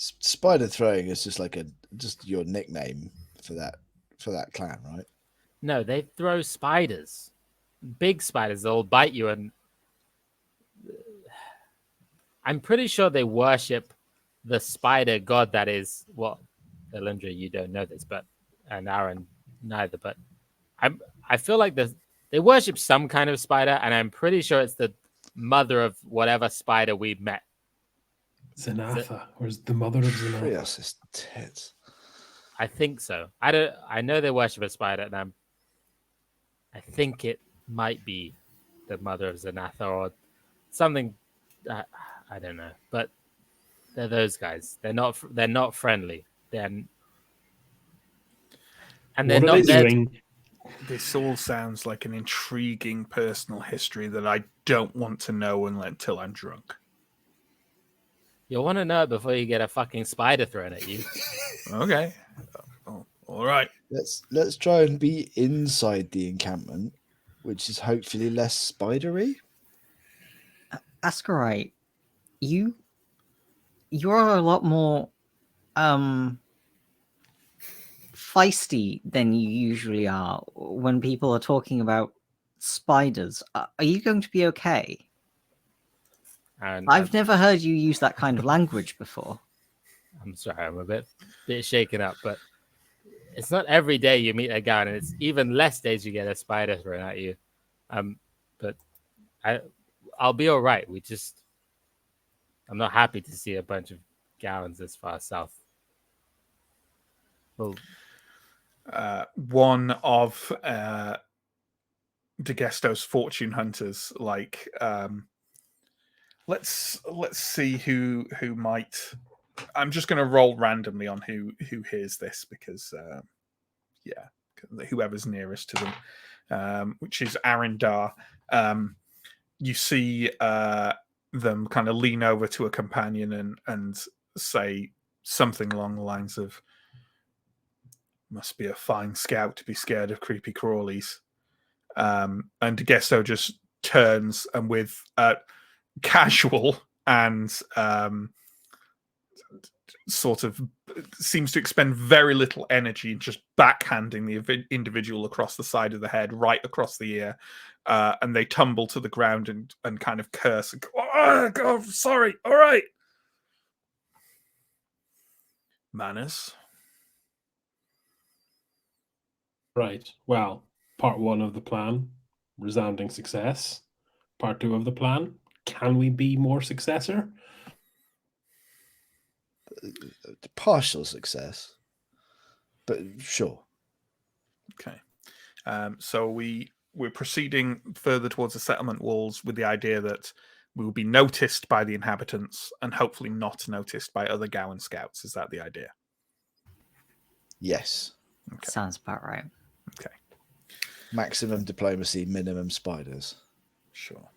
spider throwing is just your nickname for that clan, right? No, they throw spiders, big spiders. They'll bite you, and I'm pretty sure they worship the spider god that is. Well, Elindra, you don't know this, and Aaron neither. But I feel like they worship some kind of spider, and I'm pretty sure it's the mother of whatever spider we met. Zanatha, or is the mother of Zanatha? Prius tits. I think so. I know they worship a spider, and I think it might be the mother of Zanatha or something. I don't know, but they're those guys. They're not friendly. They're not doing? This all sounds like an intriguing personal history that I don't want to know until I'm drunk. You'll want to know it before you get a fucking spider thrown at you. Okay. Oh, all right. Let's try and be inside the encampment, which is hopefully less spidery. Askrai, you're a lot more feisty than you usually are when people are talking about spiders. Are you going to be okay? And I've never heard you use that kind of language before. I'm sorry, I'm a bit shaken up, but it's not every day you meet a gown, and it's even less days you get a spider thrown at you. But I'll be all right. I'm not happy to see a bunch of gowns this far south. Well, one of DeGesto's fortune hunters, like, let's see who might. I'm just going to roll randomly on who hears this, because whoever's nearest to them, which is Arindar. You see them kind of lean over to a companion and say something along the lines of, "Must be a fine scout to be scared of creepy crawlies." And DeGesto just turns and with casual and sort of seems to expend very little energy just backhanding the individual across the side of the head, right across the ear, and they tumble to the ground and kind of curse and go, "Oh, God, sorry, all right." Manners. Right. Well, part 1 of the plan, resounding success. Part 2 of the plan, can we be more successor? Partial success, but sure. Okay. So we're proceeding further towards the settlement walls with the idea that we will be noticed by the inhabitants and hopefully not noticed by other Gowan scouts. Is that the idea? Yes. Okay. Sounds about right. Okay. Maximum diplomacy, minimum spiders. Sure.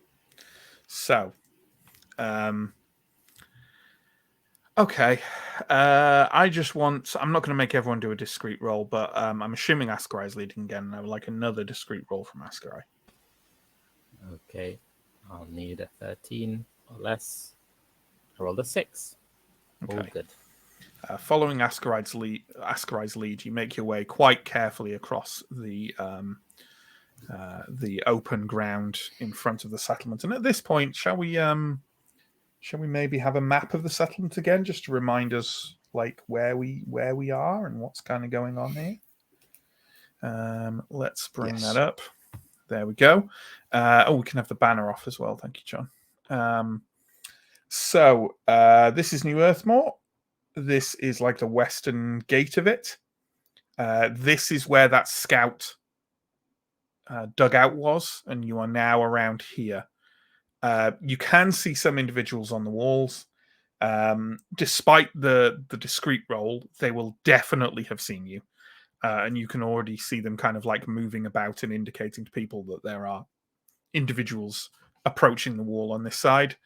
So, okay. I just want. I'm not going to make everyone do a discreet roll, but I'm assuming Askarai is leading again. And I would like another discreet roll from Askarai. okay. I'll need a 13 or less. I rolled a 6. All Okay. good. Following Askarai's lead, you make your way quite carefully across the open ground in front of the settlement. And at this point, shall we maybe have a map of the settlement again, just to remind us like where we are and what's kind of going on here? Let's bring that up. There we go. We can have the banner off as well. Thank you, John. So this is New Earthmore. This is like the western gate of it. This is where that scout dugout was, and you are now around here. You can see some individuals on the walls. Despite the discreet roll, they will definitely have seen you. And you can already see them kind of like moving about and indicating to people that there are individuals approaching the wall on this side.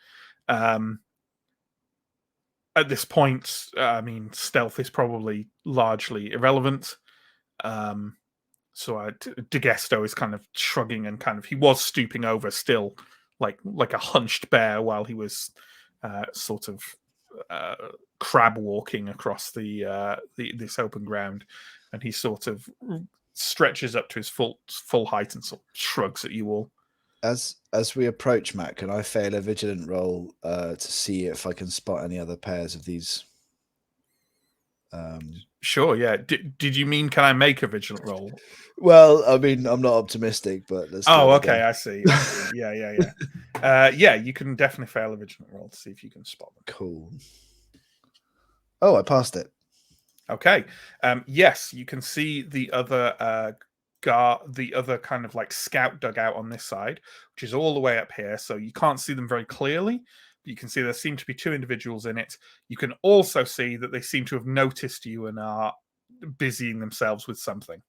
At this point, I mean, stealth is probably largely irrelevant. So DeGesto is kind of shrugging and he was stooping over still, like a hunched bear while he was sort of crab walking across this open ground, and he sort of stretches up to his full height and sort of shrugs at you all. As we approach, Matt, can I fail a vigilant roll to see if I can spot any other pairs of these? Sure, yeah. Did you mean can I make a vigilant roll? Well, I mean, I'm not optimistic, but let's. Okay, I see. Yeah. Yeah, you can definitely fail a vigilant roll to see if you can spot them. Cool. Oh, I passed it. Okay. Yes, you can see the other kind of like scout dugout on this side, which is all the way up here. So you can't see them very clearly. But you can see there seem to be two individuals in it. You can also see that they seem to have noticed you and are busying themselves with something.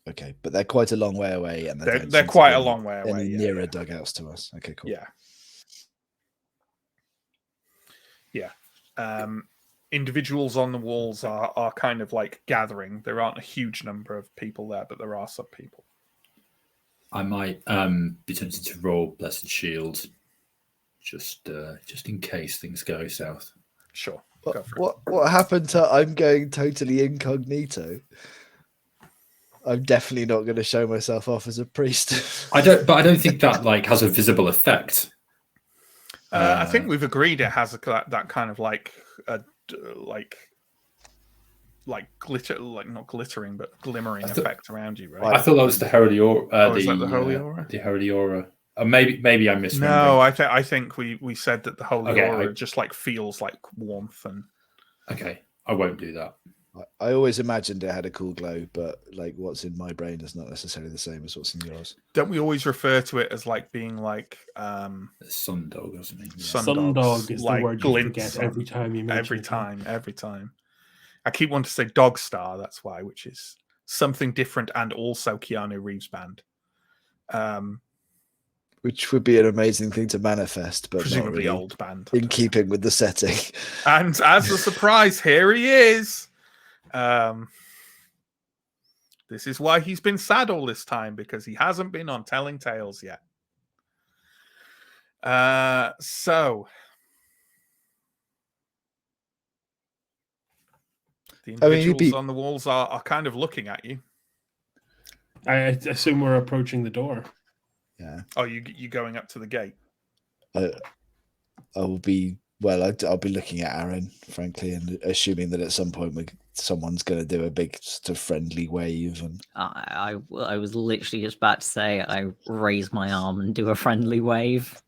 Okay, but they're quite a long way away, and they're quite a long way away. Nearer dugouts to us. Okay, cool. Yeah. Individuals on the walls are kind of like gathering. There aren't a huge number of people there, but there are some people. I might be tempted to roll Blessed Shield, just in case things go south. Sure. What happened to I'm going totally incognito? I'm definitely not going to show myself off as a priest. I don't think that like has a visible effect. I think we've agreed it has that kind of like a glitter, like not glittering, but glimmering effect around you, right? I thought that was the holy aura. Is that the holy aura? The holy aura. Maybe I'm misremembering. No, I think we said that the holy aura just like feels like warmth and. Okay, I won't do that. I always imagined it had a cool glow, but like what's in my brain is not necessarily the same as what's in yours. Don't we always refer to it as like being like sundog or something? Yeah. Sundog is like the word you forget every time you mention every time. I keep wanting to say Dog Star, that's why, which is something different and also Keanu Reeves band. Which would be an amazing thing to manifest, but presumably not really old band. in keeping with the setting. And as a surprise, here he is. This is why he's been sad all this time, because he hasn't been on Telling Tales yet. So the individuals on the walls are kind of looking at you. I assume we're approaching the door. Yeah. Oh, you going up to the gate? I'll be looking at Aaron, frankly, and assuming that at some point someone's going to do a big sort of friendly wave. And I was literally just about to say I raise my arm and do a friendly wave.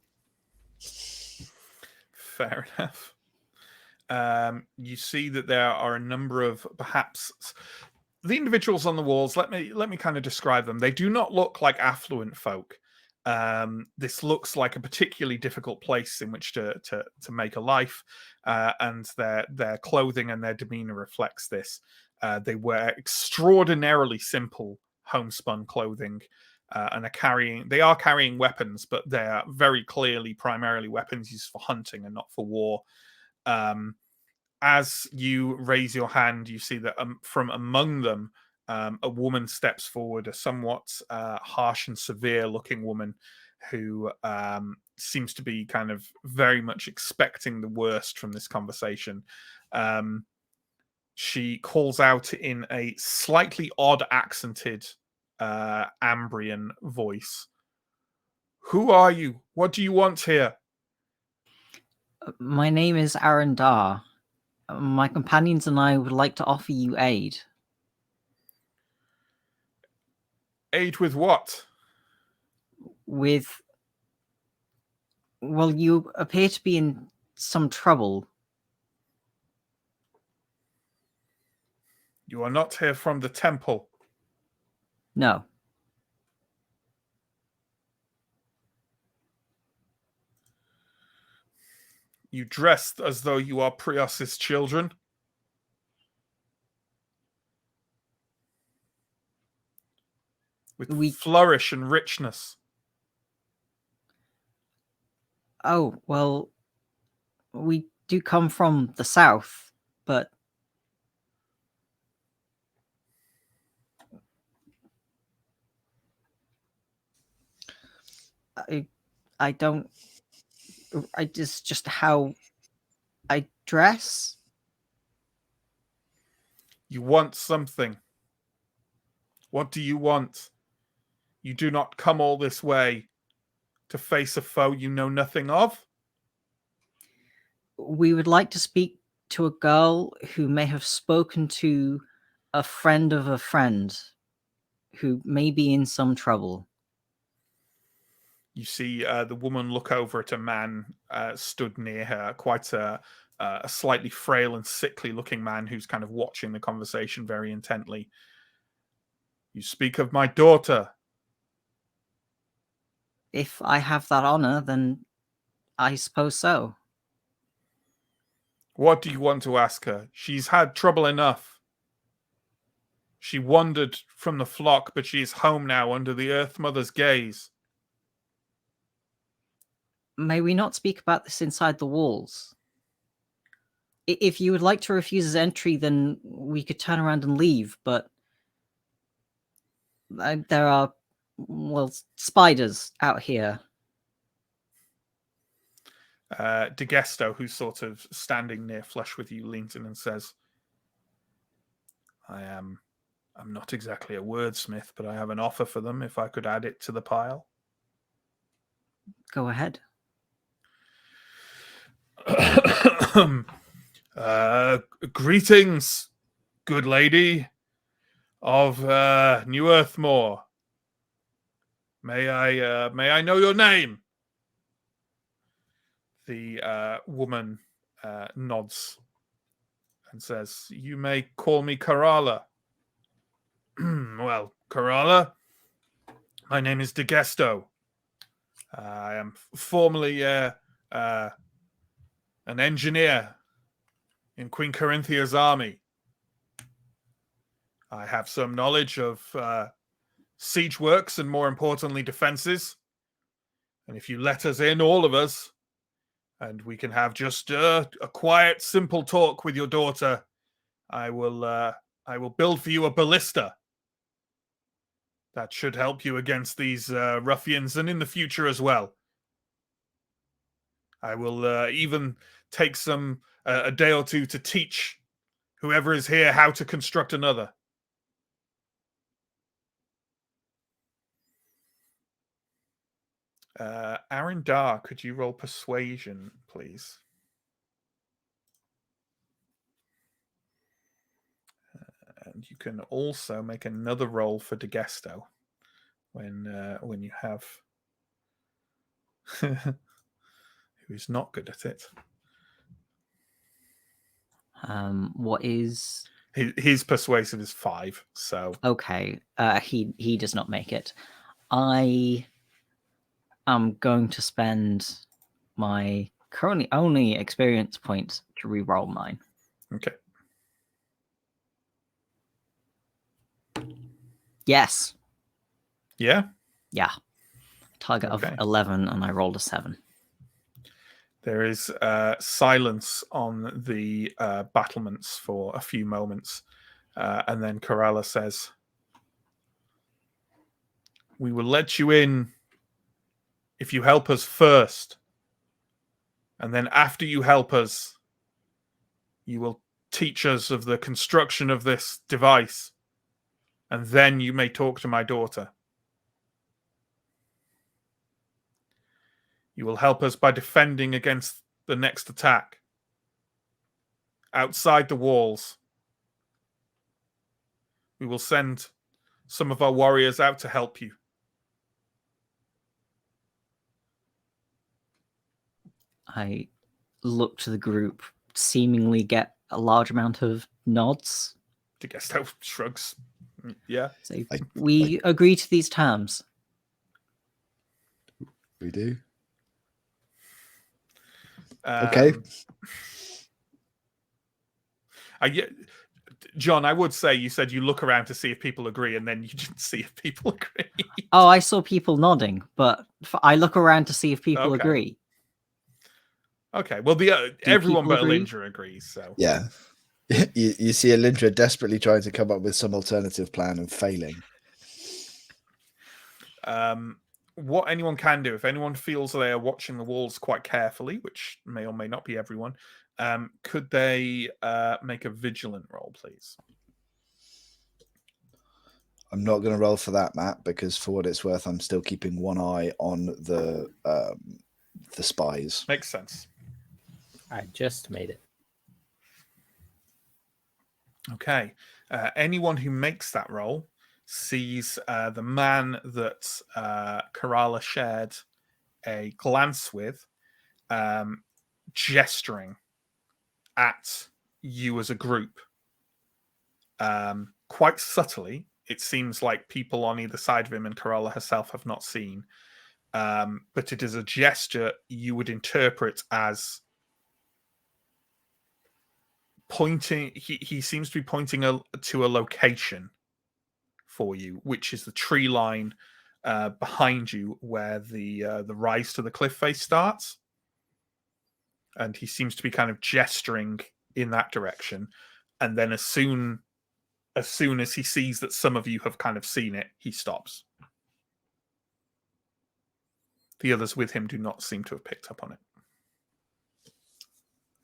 Fair enough. You see that there are a number of perhaps the individuals on the walls. Let me kind of describe them. They do not look like affluent folk. This looks like a particularly difficult place in which to make a life, and their clothing and their demeanor reflects this. They wear extraordinarily simple homespun clothing, and they are carrying weapons, but they're very clearly primarily weapons used for hunting and not for war. As you raise your hand, you see that from among them, a woman steps forward, a somewhat harsh and severe-looking woman who seems to be kind of very much expecting the worst from this conversation. She calls out in a slightly odd accented Ambrian voice. "Who are you? What do you want here?" My name is Aaron Dar. My companions and I would like to offer you aid. Aid with what? Well, you appear to be in some trouble. You are not here from the temple. No. You dressed as though you are Prios's children. With flourish and richness. Oh, well, we do come from the south, but I don't. Just how I dress. You want something. What do you want? You do not come all this way to face a foe you know nothing of? We would like to speak to a girl who may have spoken to a friend of a friend who may be in some trouble. You see the woman look over at a man stood near her, quite a slightly frail and sickly looking man who's kind of watching the conversation very intently. You speak of my daughter. If I have that honor, then I suppose so. What do you want to ask her? She's had trouble enough. She wandered from the flock, but she is home now under the Earth Mother's gaze. May we not speak about this inside the walls? If you would like to refuse his entry, then we could turn around and leave, but there are, well, spiders out here. DeGesto, who's sort of standing near flush with you, leans in and says, I'm not exactly a wordsmith, but I have an offer for them if I could add it to the pile. Go ahead. Greetings, good lady of New Earthmore. May I know your name? The woman nods and says, "You may call me Kerala." Well, Kerala, my name is DeGesto. I am formerly an engineer in Queen Corinthia's army. I have some knowledge of siege works and, more importantly, defenses. And if you let us in, all of us, and we can have just a quiet, simple talk with your daughter, I will build for you a ballista. That should help you against these ruffians, and in the future as well. I will even take a day or two to teach whoever is here how to construct another. Aaron Dar, could you roll persuasion, please? And you can also make another roll for DeGesto when you have who's not good at it. What is his persuasive is 5, so okay. He does not make it. I am going to spend my currently only experience point to re-roll mine. Okay. Yes. Yeah? Yeah. Target of 11, and I rolled a 7. There is silence on the battlements for a few moments, and then Kerala says, "We will let you in if you help us first. And then after you help us, you will teach us of the construction of this device. And then you may talk to my daughter. You will help us by defending against the next attack. Outside the walls, we will send some of our warriors out to help you." I look to the group, seemingly get a large amount of nods. DeGesto shrugs. Yeah. Say, we agree to these terms. We do. Okay. John, I would say you said you look around to see if people agree, and then you didn't see if people agree. Oh, I saw people nodding, but I look around to see if people agree. Okay, well, everyone but Alindra agrees. So yeah, you see Alindra desperately trying to come up with some alternative plan and failing. What anyone can do, if anyone feels they are watching the walls quite carefully, which may or may not be everyone, could they make a vigilant roll, please? I'm not going to roll for that, Matt, because for what it's worth, I'm still keeping one eye on the spies. Makes sense. I just made it. Okay. Anyone who makes that roll sees the man that Kerala shared a glance with gesturing at you as a group. Quite subtly, it seems like people on either side of him and Kerala herself have not seen. But it is a gesture you would interpret as pointing. He seems to be pointing to a location for you, which is the tree line behind you where the rise to the cliff face starts. And he seems to be kind of gesturing in that direction. And then as soon as he sees that some of you have kind of seen it, he stops. The others with him do not seem to have picked up on it.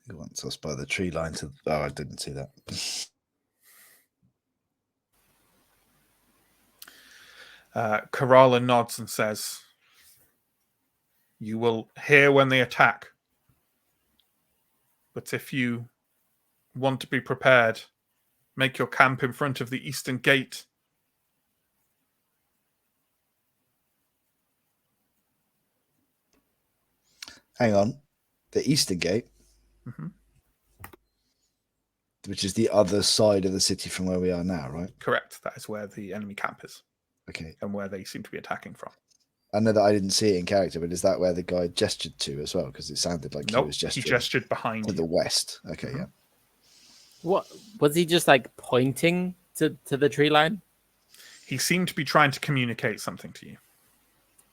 He wants us by the tree line to... Oh, I didn't see that. Kerala nods and says, "You will hear when they attack. But if you want to be prepared. Make your camp in front of the eastern gate. Hang on. The eastern gate, which is the other side of the city from where we are now, right? Correct. That is where the enemy camp is. Okay. And where they seem to be attacking from. I know that I didn't see it in character, but is that where the guy gestured to as well? Because it sounded like Nope, he was gesturing he gestured behind to you. the west. Okay, yeah. What was he just like pointing to the tree line? He seemed to be trying to communicate something to you.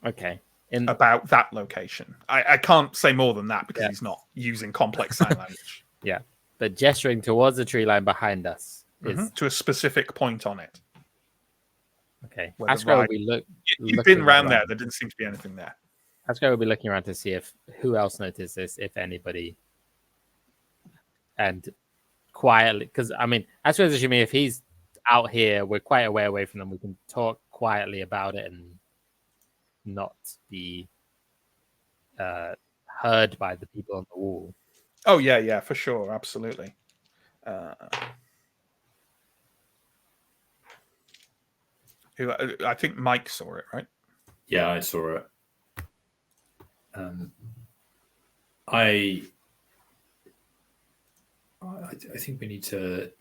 Okay. About that location. I can't say more than that because Yeah. he's not using complex sign language. Yeah. But gesturing towards the tree line behind us is To a specific point on it. okay. Where the Astra will ride- be You've looking been around there. around. There didn't seem to be anything there. Astra will be looking around to see if who else noticed this, if anybody. And quietly, because I mean, Astra's assuming if he's out here, we're quite a way away from them. We can talk quietly about it and not be heard by the people on the wall. Oh, yeah, for sure. Absolutely. Who I think Mike saw it, right? Yeah, I saw it. I think we need to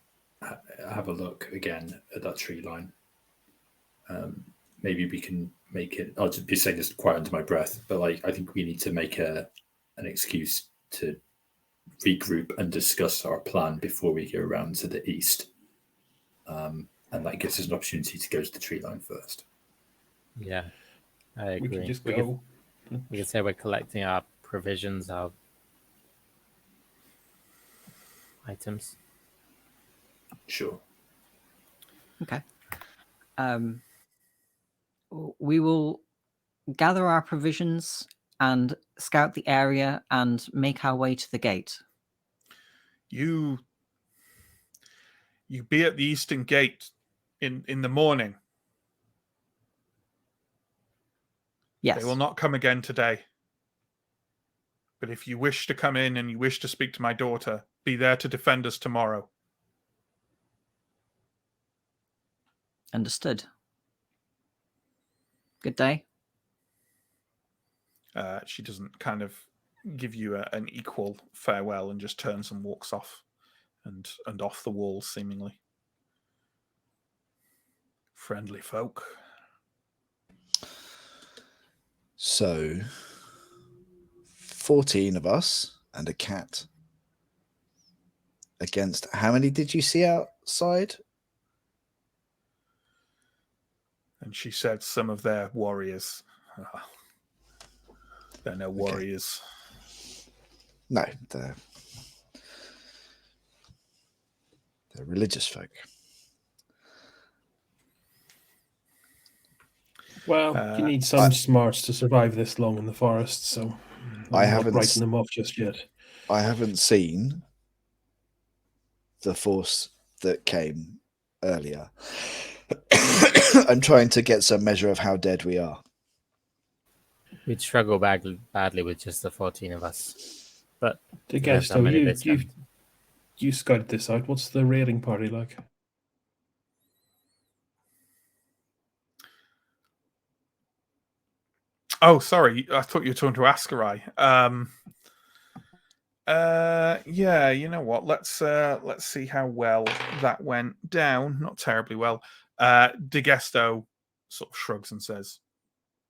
have a look again at that tree line. Maybe we can make it. I'll just be saying this quite under my breath, but like I think we need to make an excuse to regroup and discuss our plan before we go around to the east, and that gives us an opportunity to go to the tree line first. Yeah, I agree. We can just go. We can say we're collecting our provisions, our items. Sure. Okay. We will gather our provisions and scout the area and make our way to the gate. You be at the eastern gate in the morning. Yes. They will not come again today. But if you wish to come in and you wish to speak to my daughter, be there to defend us tomorrow. Understood. Good day. She doesn't kind of give you an equal farewell and just turns and walks off and off the walls, seemingly. Friendly folk. So, 14 of us and a cat against how many did you see outside? And she said some of their warriors. They're no warriors. No, they're religious folk. Well, you need some smarts to survive this long in the forest, so I'm not writing them off just yet. I haven't seen the force that came earlier. I'm trying to get some measure of how dead we are. We'd struggle badly with just the 14 of us. But to guess, though, you scouted this out. What's the raiding party like? Oh, sorry. I thought you were talking to Askarai. Yeah, you know what? Let's see how well that went down. Not terribly well. DeGesto sort of shrugs and says,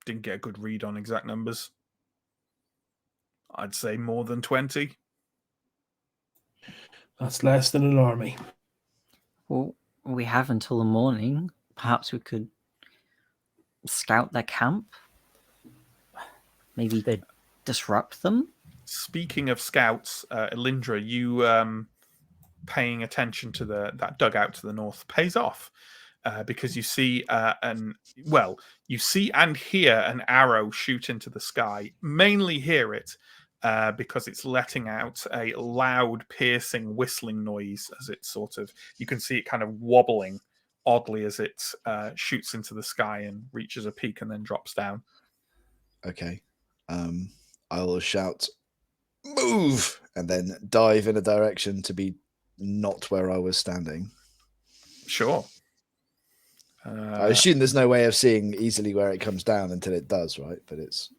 didn't get a good read on exact numbers. I'd say more than 20. That's less than an army. Well, we have until the morning. Perhaps we could scout their camp. Maybe they'd disrupt them. Speaking of scouts, Elindra, you paying attention to that dugout to the north pays off because you see you see and hear an arrow shoot into the sky. Mainly hear it because it's letting out a loud, piercing, whistling noise as it you can see it kind of wobbling oddly as it shoots into the sky and reaches a peak and then drops down. Okay. I will shout, move, and then dive in a direction to be not where I was standing. Sure. I assume there's no way of seeing easily where it comes down until it does, right? But it's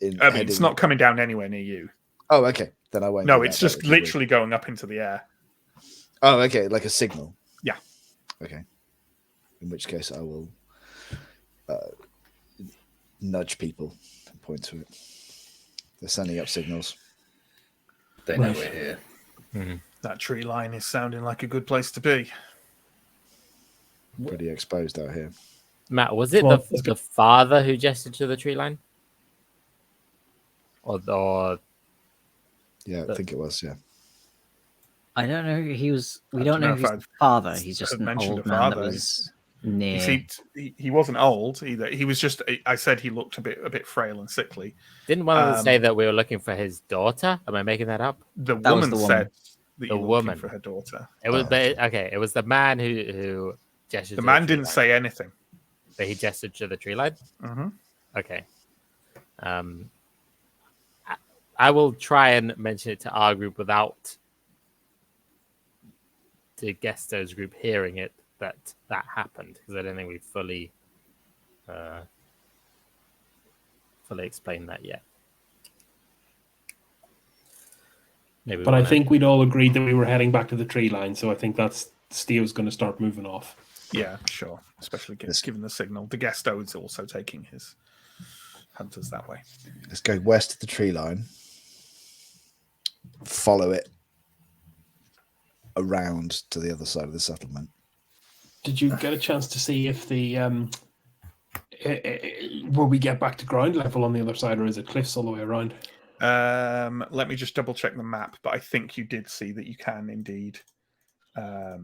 in. I mean, it's not coming down anywhere near you. Oh, okay. Then I won't. No, do it's that. just literally going up into the air. Oh, okay, like a signal. Yeah. Okay. In which case, I will nudge people and point to it. They're sending up signals. They know we're here. Mm-hmm. That tree line is sounding like a good place to be. Pretty exposed out here. Matt, was it Come on, let's the father who gestured to the tree line? Or Yeah, I think it was. Yeah. I don't know. He was. We I don't know don't if know he's if the father. He's just I've an mentioned old a man that father. was near. He wasn't old either. He was just. I said he looked a bit frail and sickly. didn't one of them say that we were looking for his daughter? Am I making that up? The That was woman the said woman. that The you were woman. looking for her daughter. It was okay. okay. It was the man who gestured. The to man the tree didn't line, say anything. but he gestured to the tree line. Mm-hmm. Okay. I will try and mention it to our group without the Guestos group hearing it that happened, because I don't think we fully explained that yet. Maybe. But I think we'd all agreed that we were heading back to the tree line, so I think that's Steve's going to start moving off. Yeah, sure. Especially given the signal. The Gesto is also taking his hunters that way. Let's go west of the tree line. Follow it around to the other side of the settlement. Did you get a chance to see if the will we get back to ground level on the other side, or is it cliffs all the way around? Let me just double check the map, but I think you did see that you can indeed. I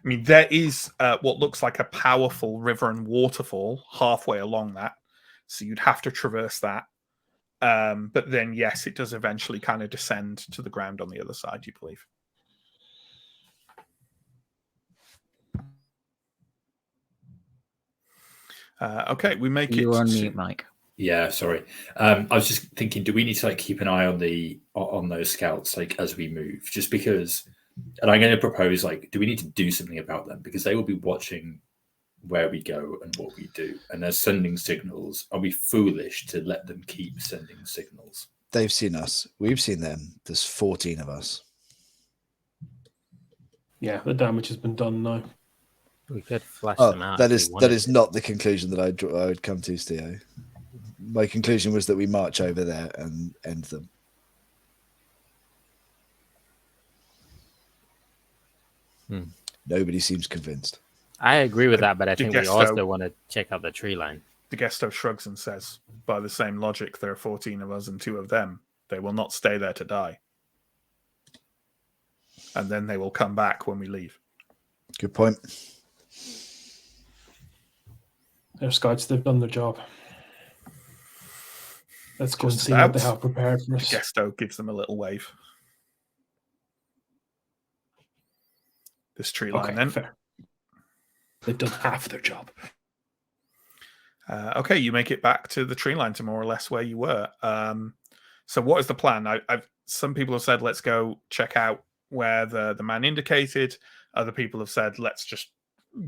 mean, there is what looks like a powerful river and waterfall halfway along that, so you'd have to traverse that. But then, yes, it does eventually kind of descend to the ground on the other side, you believe. Okay, we make You it. were on mute, Mike. Yeah, sorry. I was just thinking, do we need to keep an eye on those scouts as we move? Just because, and I'm going to propose do we need to do something about them, because they will be watching where we go and what we do, and they're sending signals. Are we foolish to let them keep sending signals? They've seen us. We've seen them. There's 14 of us. Yeah, the damage has been done now. We could flash them out. That is not the conclusion that I would come to, Theo. My conclusion was that we march over there and end them. Nobody seems convinced. I agree with that, but I think we Gesto- also want to check out the tree line. The Gesto shrugs and says, by the same logic, there are 14 of us and 2 of them. They will not stay there to die. And then they will come back when we leave. Good point. They're scouts, they've done their job. Let's go and see what they have prepared for The us. Gesto gives them a little wave. This tree line then. Fair. They've done half their job. Okay, you make it back to the tree line to more or less where you were. So what is the plan? Some people have said, let's go check out where the man indicated. Other people have said, let's just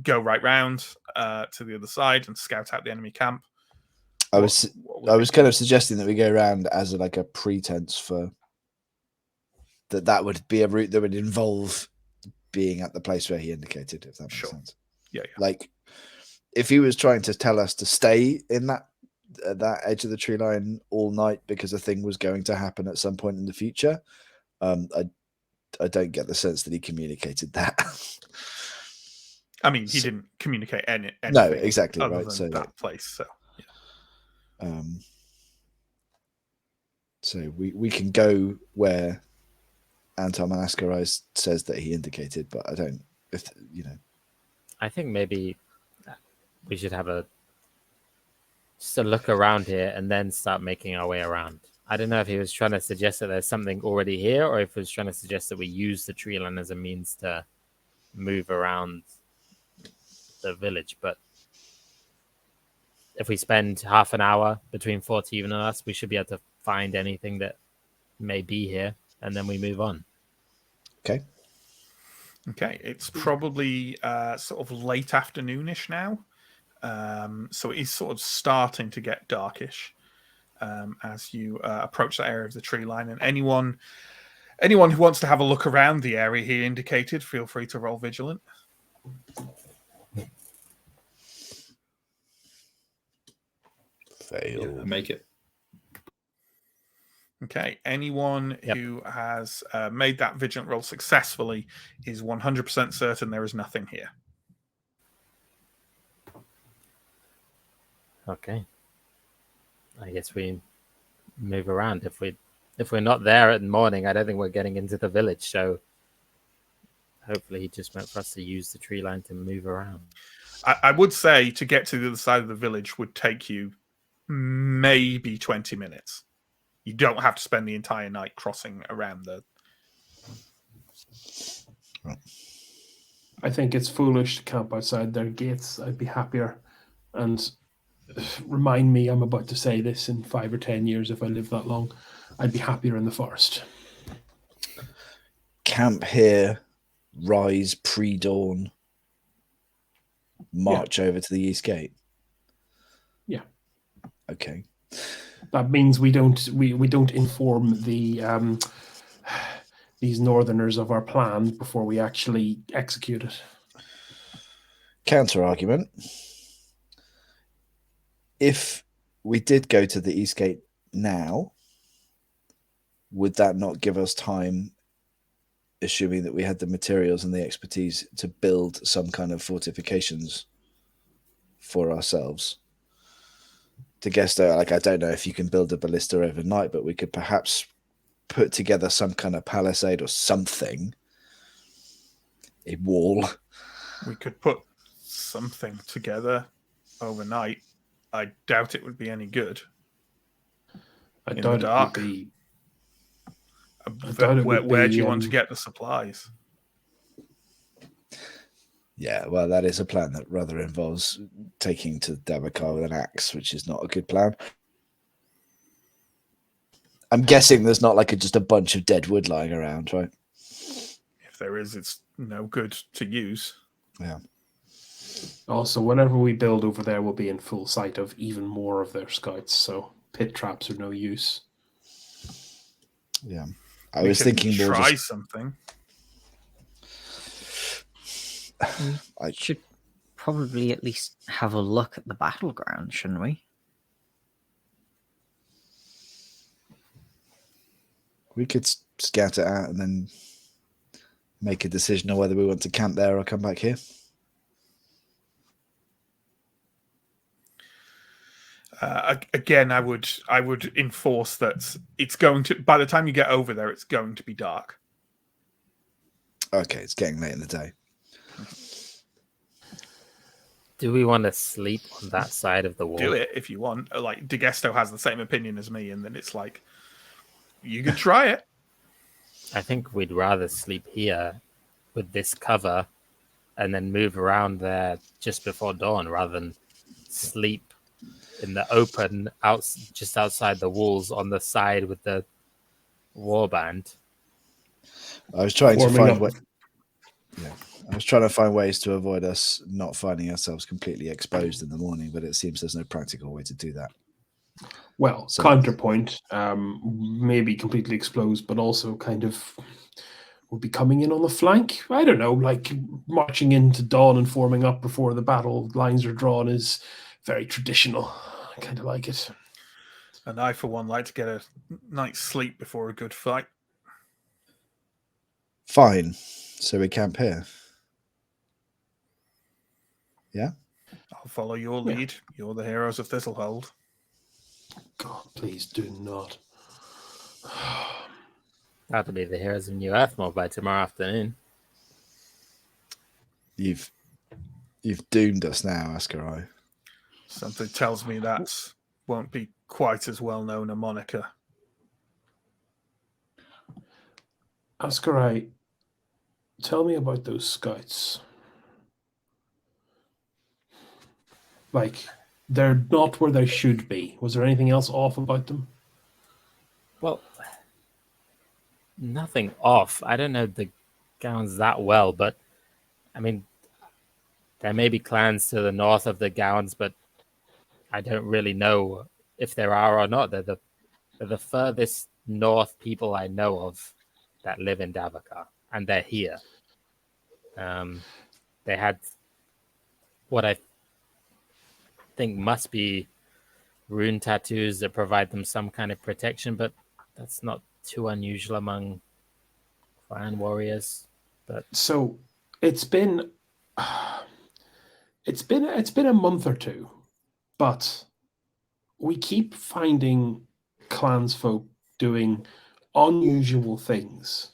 go right round to the other side and scout out the enemy camp. I was kind of suggesting that we go around as a pretense for that would be a route that would involve being at the place where he indicated, if that makes sense. Yeah. If he was trying to tell us to stay in that edge of the tree line all night because a thing was going to happen at some point in the future, I don't get the sense that he communicated that. I mean, he didn't communicate anything. No, exactly other right. than So that place. So we can go where Anton Manaskarai says that he indicated, but I don't. I think maybe we should have just a look around here and then start making our way around. I don't know if he was trying to suggest that there's something already here, or if he was trying to suggest that we use the tree line as a means to move around the village. But if we spend half an hour between 14 and us, we should be able to find anything that may be here, and then we move on. Okay. Okay, it's probably sort of late afternoonish now. So it is sort of starting to get darkish as you approach that area of the tree line. And anyone who wants to have a look around the area he indicated, feel free to roll vigilant. Fail. Yeah, make it. Okay, anyone who has made that vigilant roll successfully is 100% certain there is nothing here. Okay. I guess we move around. If we're not there at the morning, I don't think we're getting into the village. So hopefully he just meant for us to use the tree line to move around. I would say to get to the other side of the village would take you maybe 20 minutes. You don't have to spend the entire night crossing around the... I think it's foolish to camp outside their gates. I'd be happier. And remind me, I'm about to say this in 5 or 10 years if I live that long. I'd be happier in the forest. Camp here, rise pre-dawn, march over to the east gate. Yeah. Okay. That means we don't inform the these northerners of our plan before we actually execute it. Counter argument. If we did go to the east gate now, would that not give us time, assuming that we had the materials and the expertise, to build some kind of fortifications for ourselves? To guess though, like, I don't know if you can build a ballista overnight, but we could perhaps put together some kind of palisade or something, a wall. We could put something together overnight. I doubt it would be any good. I in doubt the it dark. would be. Where do you want to get the supplies? Yeah, well, that is a plan that rather involves taking to Dabakar with an axe, which is not a good plan. I'm guessing there's not like just a bunch of dead wood lying around, right? If there is, it's no good to use. Yeah. Also, whatever we build over there will be in full sight of even more of their scouts, so pit traps are no use. Yeah. We was thinking more try just... something. I should probably at least have a look at the battleground, shouldn't we? We could scout it out and then make a decision on whether we want to camp there or come back here. Again, I would enforce that it's going to, by the time you get over there, it's going to be dark. Okay, it's getting late in the day. Do we want to sleep on that side of the wall? Do it if you want. Like, DeGesto has the same opinion as me, and then it's like, you could try it. I think we'd rather sleep here with this cover and then move around there just before dawn rather than sleep in the open just outside the walls on the side with the warband. I was trying to Forming find up. I was trying to find ways to avoid us not finding ourselves completely exposed in the morning, but it seems there's no practical way to do that. Well, So- counterpoint, maybe completely exposed, but also kind of will be coming in on the flank. I don't know, like marching into dawn and forming up before the battle lines are drawn is very traditional. I kind of like it. And I, for one, like to get a night's sleep before a good fight. Fine. So we camp here. Yeah? I'll follow your lead. You're the heroes of Thistlehold. God, please do not. That'll be the Heroes of New Earthmore by tomorrow afternoon. You've doomed us now, Ascarai. Something tells me that won't be quite as well known a moniker. Ascarai, tell me about those scouts. Like, they're not where they should be. Was there anything else off about them? Well, nothing off. I don't know Gowans that well, but I mean, there may be clans to the north of the Gowans, but I don't really know if there are or not. They're the furthest north people I know of that live in Davokar, and they're here. They had what I think must be rune tattoos that provide them some kind of protection, but that's not too unusual among clan warriors. But So it's been it's been a month or two, but we keep finding clansfolk doing unusual things.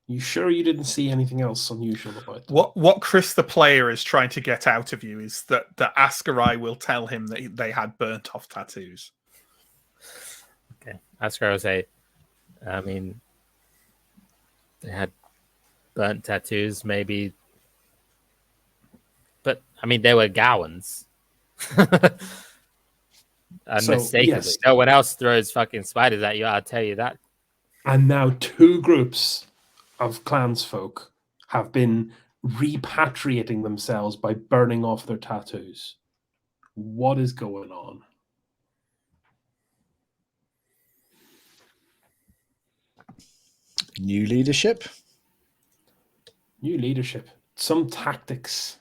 You sure you didn't see anything else unusual about them? What Chris the player is trying to get out of you is that Askarai will tell him that they had burnt off tattoos. okay, Askarai will say, I mean, they had burnt tattoos, maybe, but I mean, they were Gowans. Unmistakably, yes. no one else throws fucking spiders at you. I'll tell you that. And now two groups of clansfolk have been repatriating themselves by burning off their tattoos. What is going on? New leadership? New leadership. Some tactics.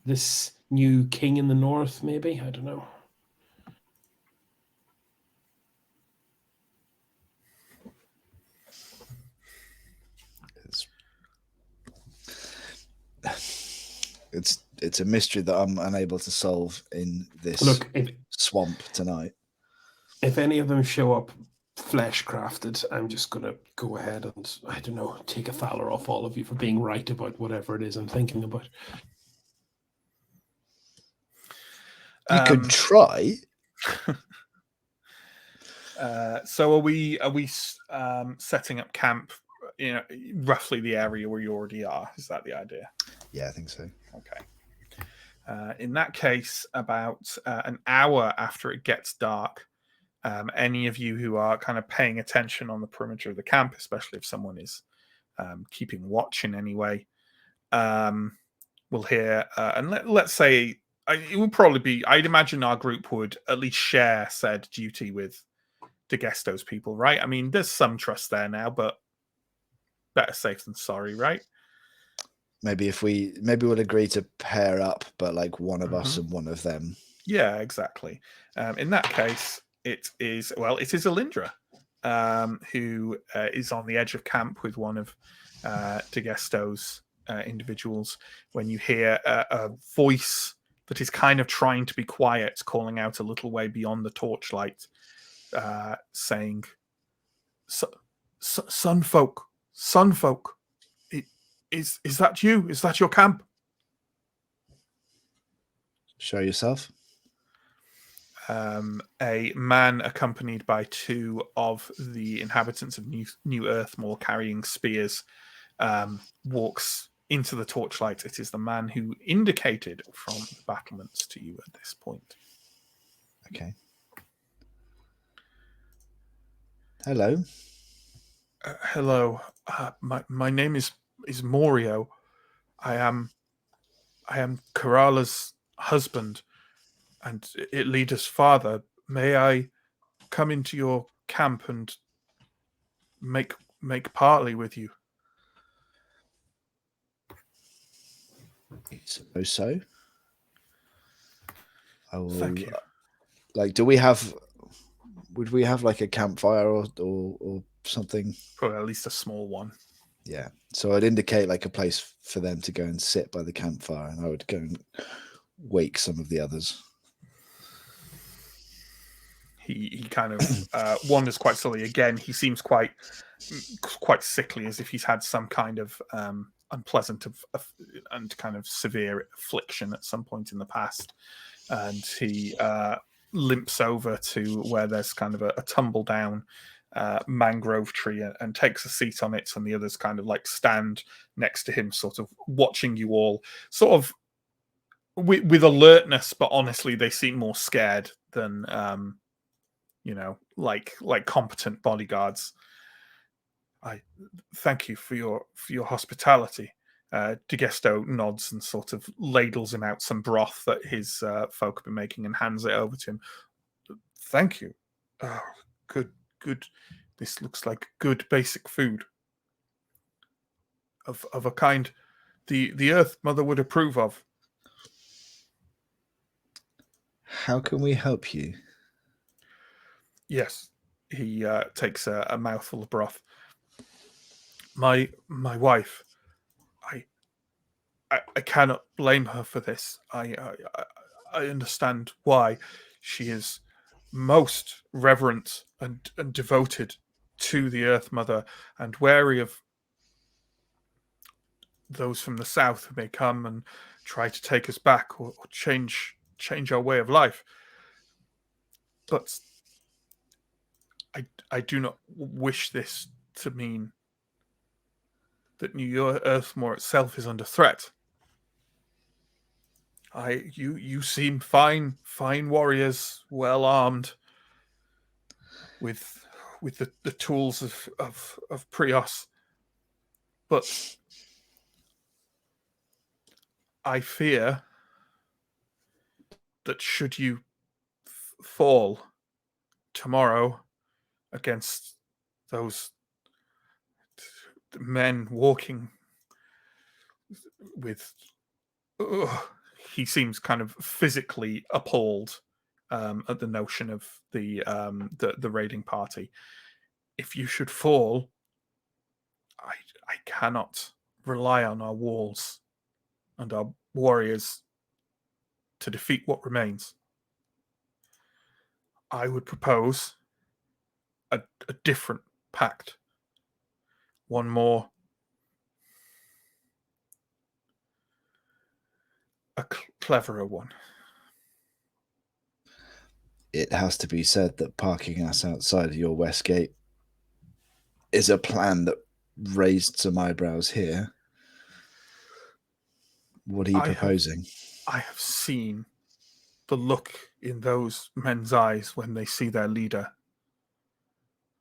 This new king in the north, maybe? I don't know. It's a mystery that I'm unable to solve in this swamp tonight. If any of them show up flesh crafted, I'm just going to go ahead and, I don't know, take a thaler off all of you for being right about whatever it is I'm thinking about. You could try. So are we setting up camp? You know, roughly the area where you already are. Is that the idea? Yeah, I think so. Okay. In that case, about an hour after it gets dark, any of you who are kind of paying attention on the perimeter of the camp, especially if someone is keeping watch in any way, will hear, and let's say it would probably be, I'd imagine our group would at least share said duty with DeGesto's people, right? I mean, there's some trust there now, but better safe than sorry, right? Maybe we'll agree to pair up, but like one of us and one of them. Yeah, exactly. In that case, it is Alindra, who is on the edge of camp with one of DeGesto's individuals. When you hear a voice that is kind of trying to be quiet, calling out a little way beyond the torchlight, saying, "Sunfolk, is that you? Is that your camp?" Show yourself. A man accompanied by two of the inhabitants of New Earthmore carrying spears walks into the torchlight. It is the man who indicated from the battlements to you at this point. Okay. Hello. Hello. My name is Morio. I am Karala's husband and Ilida's father. May I come into your camp and make parley with you? I suppose so. I will. Thank you. Like, would we have like a campfire or something? Probably at least a small one. Yeah. So I'd indicate like a place for them to go and sit by the campfire, and I would go and wake some of the others. He kind of wanders quite slowly. Again, he seems quite sickly, as if he's had some kind of unpleasant and kind of severe affliction at some point in the past. And he limps over to where there's kind of a tumble down mangrove tree and takes a seat on it, and the others kind of like stand next to him, sort of watching you all, sort of with alertness, but honestly, they seem more scared than like competent bodyguards. I thank you for your hospitality. Digesto nods and sort of ladles him out some broth that his folk have been making and hands it over to him. Thank you. Oh, good. This looks like good basic food of a kind the Earth Mother would approve of. How can we help you? Yes, he takes a mouthful of broth. My wife, I cannot blame her for this. I understand why. She is most reverent and devoted to the Earth Mother, and wary of those from the south who may come and try to take us back or change our way of life. But I do not wish this to mean that New Earthmore itself is under threat. You seem fine warriors, well armed, with the tools of Prios, but I fear that should you fall tomorrow against those men walking with, he seems kind of physically appalled at the notion of the raiding party. If you should fall, I cannot rely on our walls and our warriors to defeat what remains. I would propose a different pact. One more. A cleverer one. It has to be said that parking us outside of your west gate is a plan that raised some eyebrows here. What are you proposing? I have seen the look in those men's eyes when they see their leader.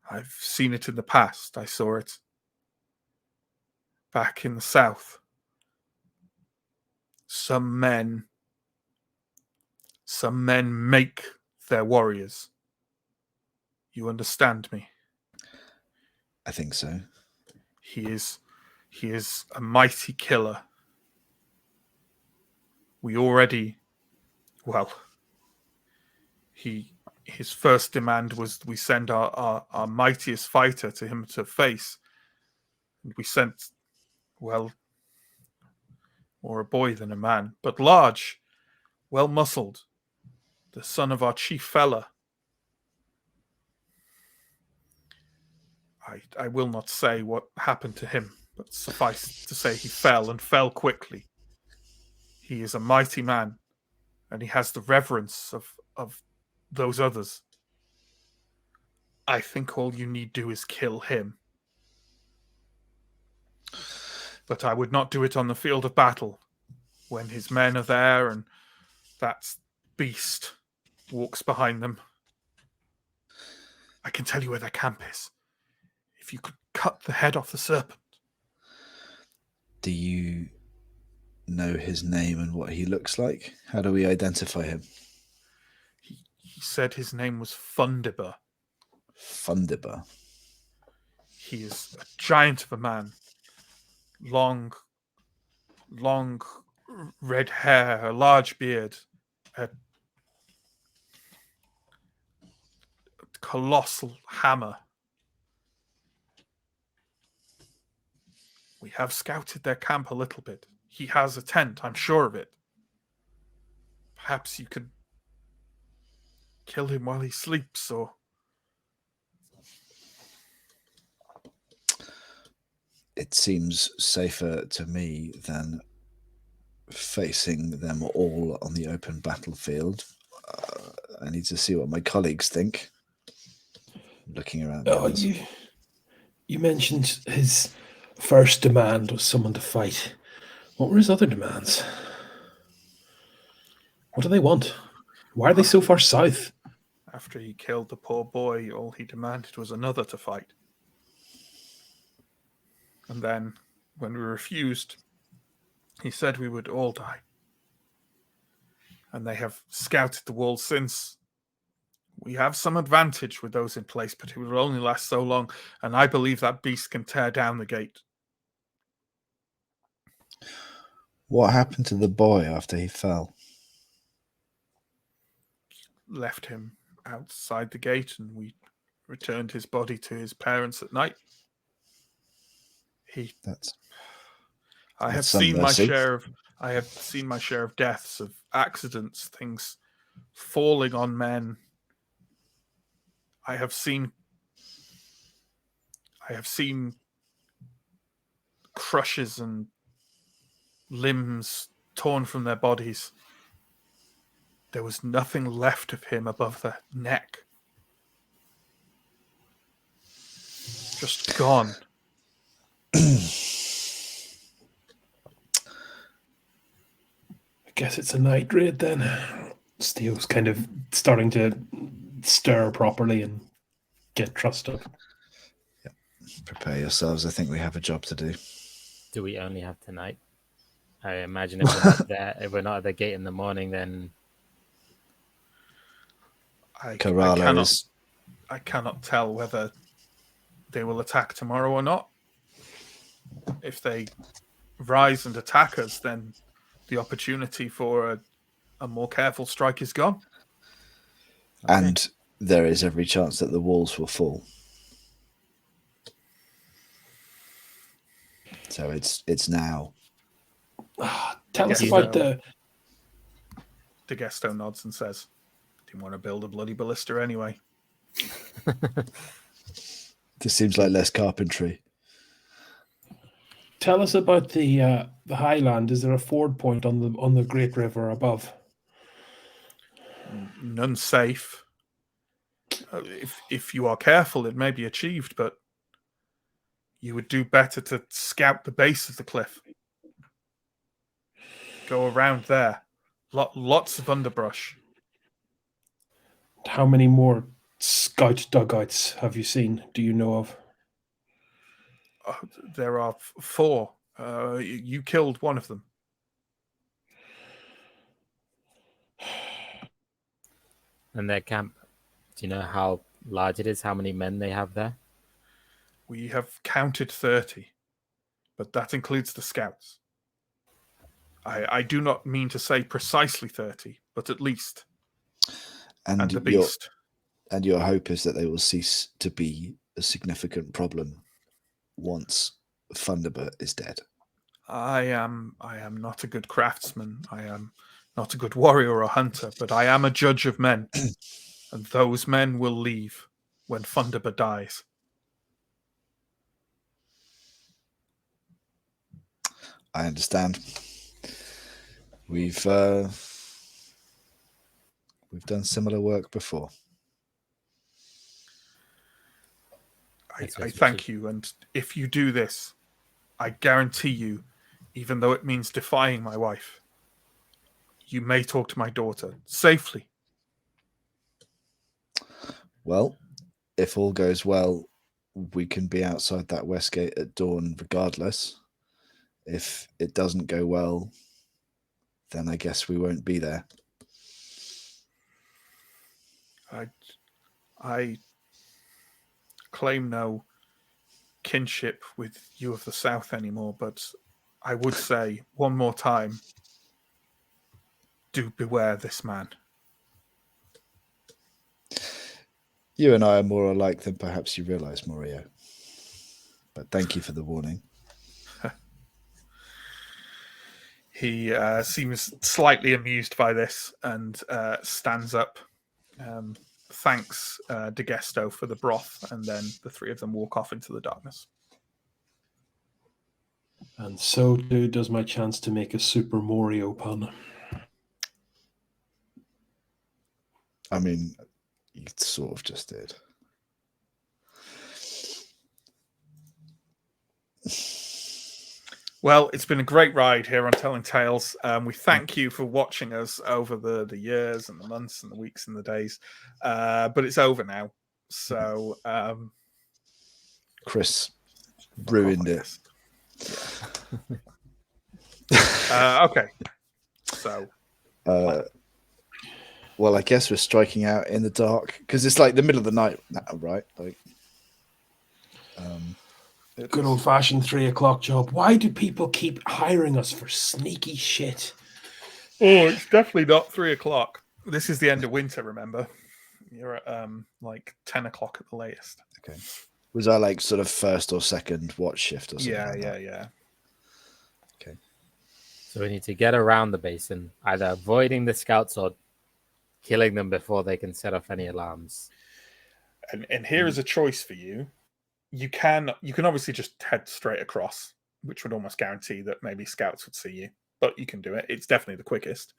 I've seen it in the past. I saw it back in the south. Some men make their warriors. You understand me? I think so. He is a mighty killer. His first demand was we send our mightiest fighter to him to face. And we sent, well, more a boy than a man, but large, well muscled, the son of our chief fella. I will not say what happened to him, but suffice to say he fell and fell quickly. He is a mighty man, and he has the reverence of those others. I think all you need do is kill him. But I would not do it on the field of battle, when his men are there and that beast walks behind them. I can tell you where their camp is. If you could cut the head off the serpent. Do you know his name and what he looks like? How do we identify him? He said his name was Fundiber. Fundiber. He is a giant of a man. Long red hair, a large beard, a colossal hammer. We have scouted their camp a little bit. He has a tent, I'm sure of it. Perhaps you could kill him while he sleeps, or... It seems safer to me than facing them all on the open battlefield. I need to see what my colleagues think. Looking around. You mentioned his first demand was someone to fight. What were his other demands? What do they want? Why are they so far south? After he killed the poor boy, all he demanded was another to fight. And then, when we refused, he said we would all die. And they have scouted the walls since. We have some advantage with those in place, but it will only last so long, and I believe that beast can tear down the gate. What happened to the boy after he fell? Left him outside the gate, and we returned his body to his parents at night. I have seen my share of deaths, of accidents, things falling on men. I have seen crushes and limbs torn from their bodies. There was nothing left of him above the neck. Just gone. I guess it's a night raid then. Steele's kind of starting to stir properly and get trussed up. Yeah. Prepare yourselves. I think we have a job to do. Do we only have tonight? I imagine if we're not there, if we're not at the gate in the morning, then I cannot tell whether they will attack tomorrow or not. If they rise and attack us, then the opportunity for a more careful strike is gone. Okay. And there is every chance that the walls will fall. So it's now. Tell us about the... DeGesto nods and says, didn't want to build a bloody ballista anyway. This seems like less carpentry. Tell us about the Highland. Is there a ford point on the Great River above? None safe. If you are careful, it may be achieved, but you would do better to scout the base of the cliff. Go around there. Lots of underbrush. How many more scout dugouts have you seen? Do you know of? There are 4. You killed one of them. And their camp, do you know how large it is? How many men they have there? We have counted 30, but that includes the scouts. I do not mean to say precisely 30, but at least. And the beast. And your hope is that they will cease to be a significant problem once Thunderbird is dead. I am not a good craftsman. I am not a good warrior or a hunter, but I am a judge of men. And those men will leave when Thunderbird dies. I understand. We've done similar work before. I thank you, and if you do this, I guarantee you, even though it means defying my wife, you may talk to my daughter safely. Well, if all goes well, we can be outside that west gate at dawn regardless. If it doesn't go well, then I guess we won't be there. I claim no kinship with you of the South anymore, but I would say one more time, do beware this man. You and I are more alike than perhaps you realize, Morio. But thank you for the warning. He seems slightly amused by this and stands up. Thanks DeGesto for the broth, and then the 3 of them walk off into the darkness. And so too does my chance to make a Super Mario pun. I mean, you sort of just did. Well, it's been a great ride here on Telling Tales. We thank you for watching us over the years and the months and the weeks and the days. But it's over now. So Chris ruined it. Okay. So, Well, I guess we're striking out in the dark because it's like the middle of the night now, right? Like, Good old fashioned 3 o'clock job. Why do people keep hiring us for sneaky shit? oh, it's definitely not 3 o'clock. This is the end of winter, remember? You're at like 10 o'clock at the latest. okay. Was that like sort of first or second watch shift or something? Yeah. Okay. So we need to get around the basin, either avoiding the scouts or killing them before they can set off any alarms. And here is a choice for you. You can obviously just head straight across, which would almost guarantee that maybe scouts would see you, but you can do it. It's definitely the quickest.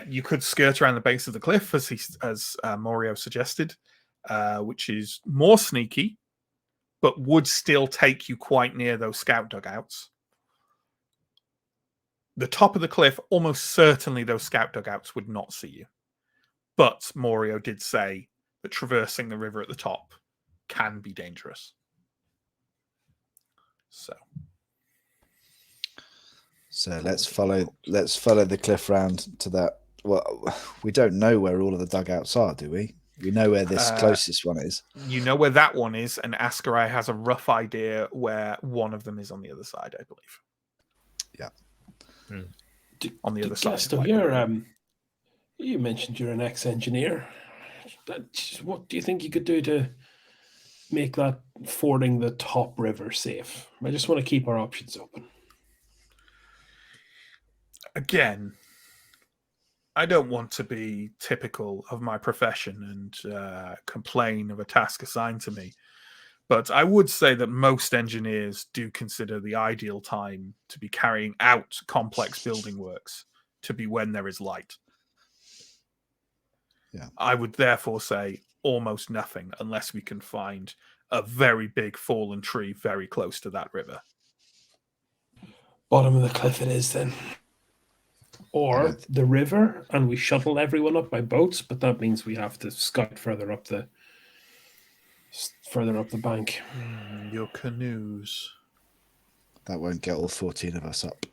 You could skirt around the base of the cliff, as Morio suggested, which is more sneaky, but would still take you quite near those scout dugouts. The top of the cliff, almost certainly those scout dugouts would not see you. But Morio did say that traversing the river at the top can be dangerous. So let's follow the cliff round to that. Well, we don't know where all of the dugouts are, do we? We know where this closest one is. You know where that one is, and Ascarai has a rough idea where one of them is on the other side, I believe. Yeah. On the other side. You mentioned you're an ex-engineer. What do you think you could do to make that fording the top river safe? I just want to keep our options open. Again, I don't want to be typical of my profession and complain of a task assigned to me, but I would say that most engineers do consider the ideal time to be carrying out complex building works to be when there is light. Yeah. I would therefore say almost nothing unless we can find a very big fallen tree very close to that river. Bottom of the cliff it is then. Or the river, and we shuttle everyone up by boats, but that means we have to scout further up the bank. Your canoes. That won't get all 14 of us up.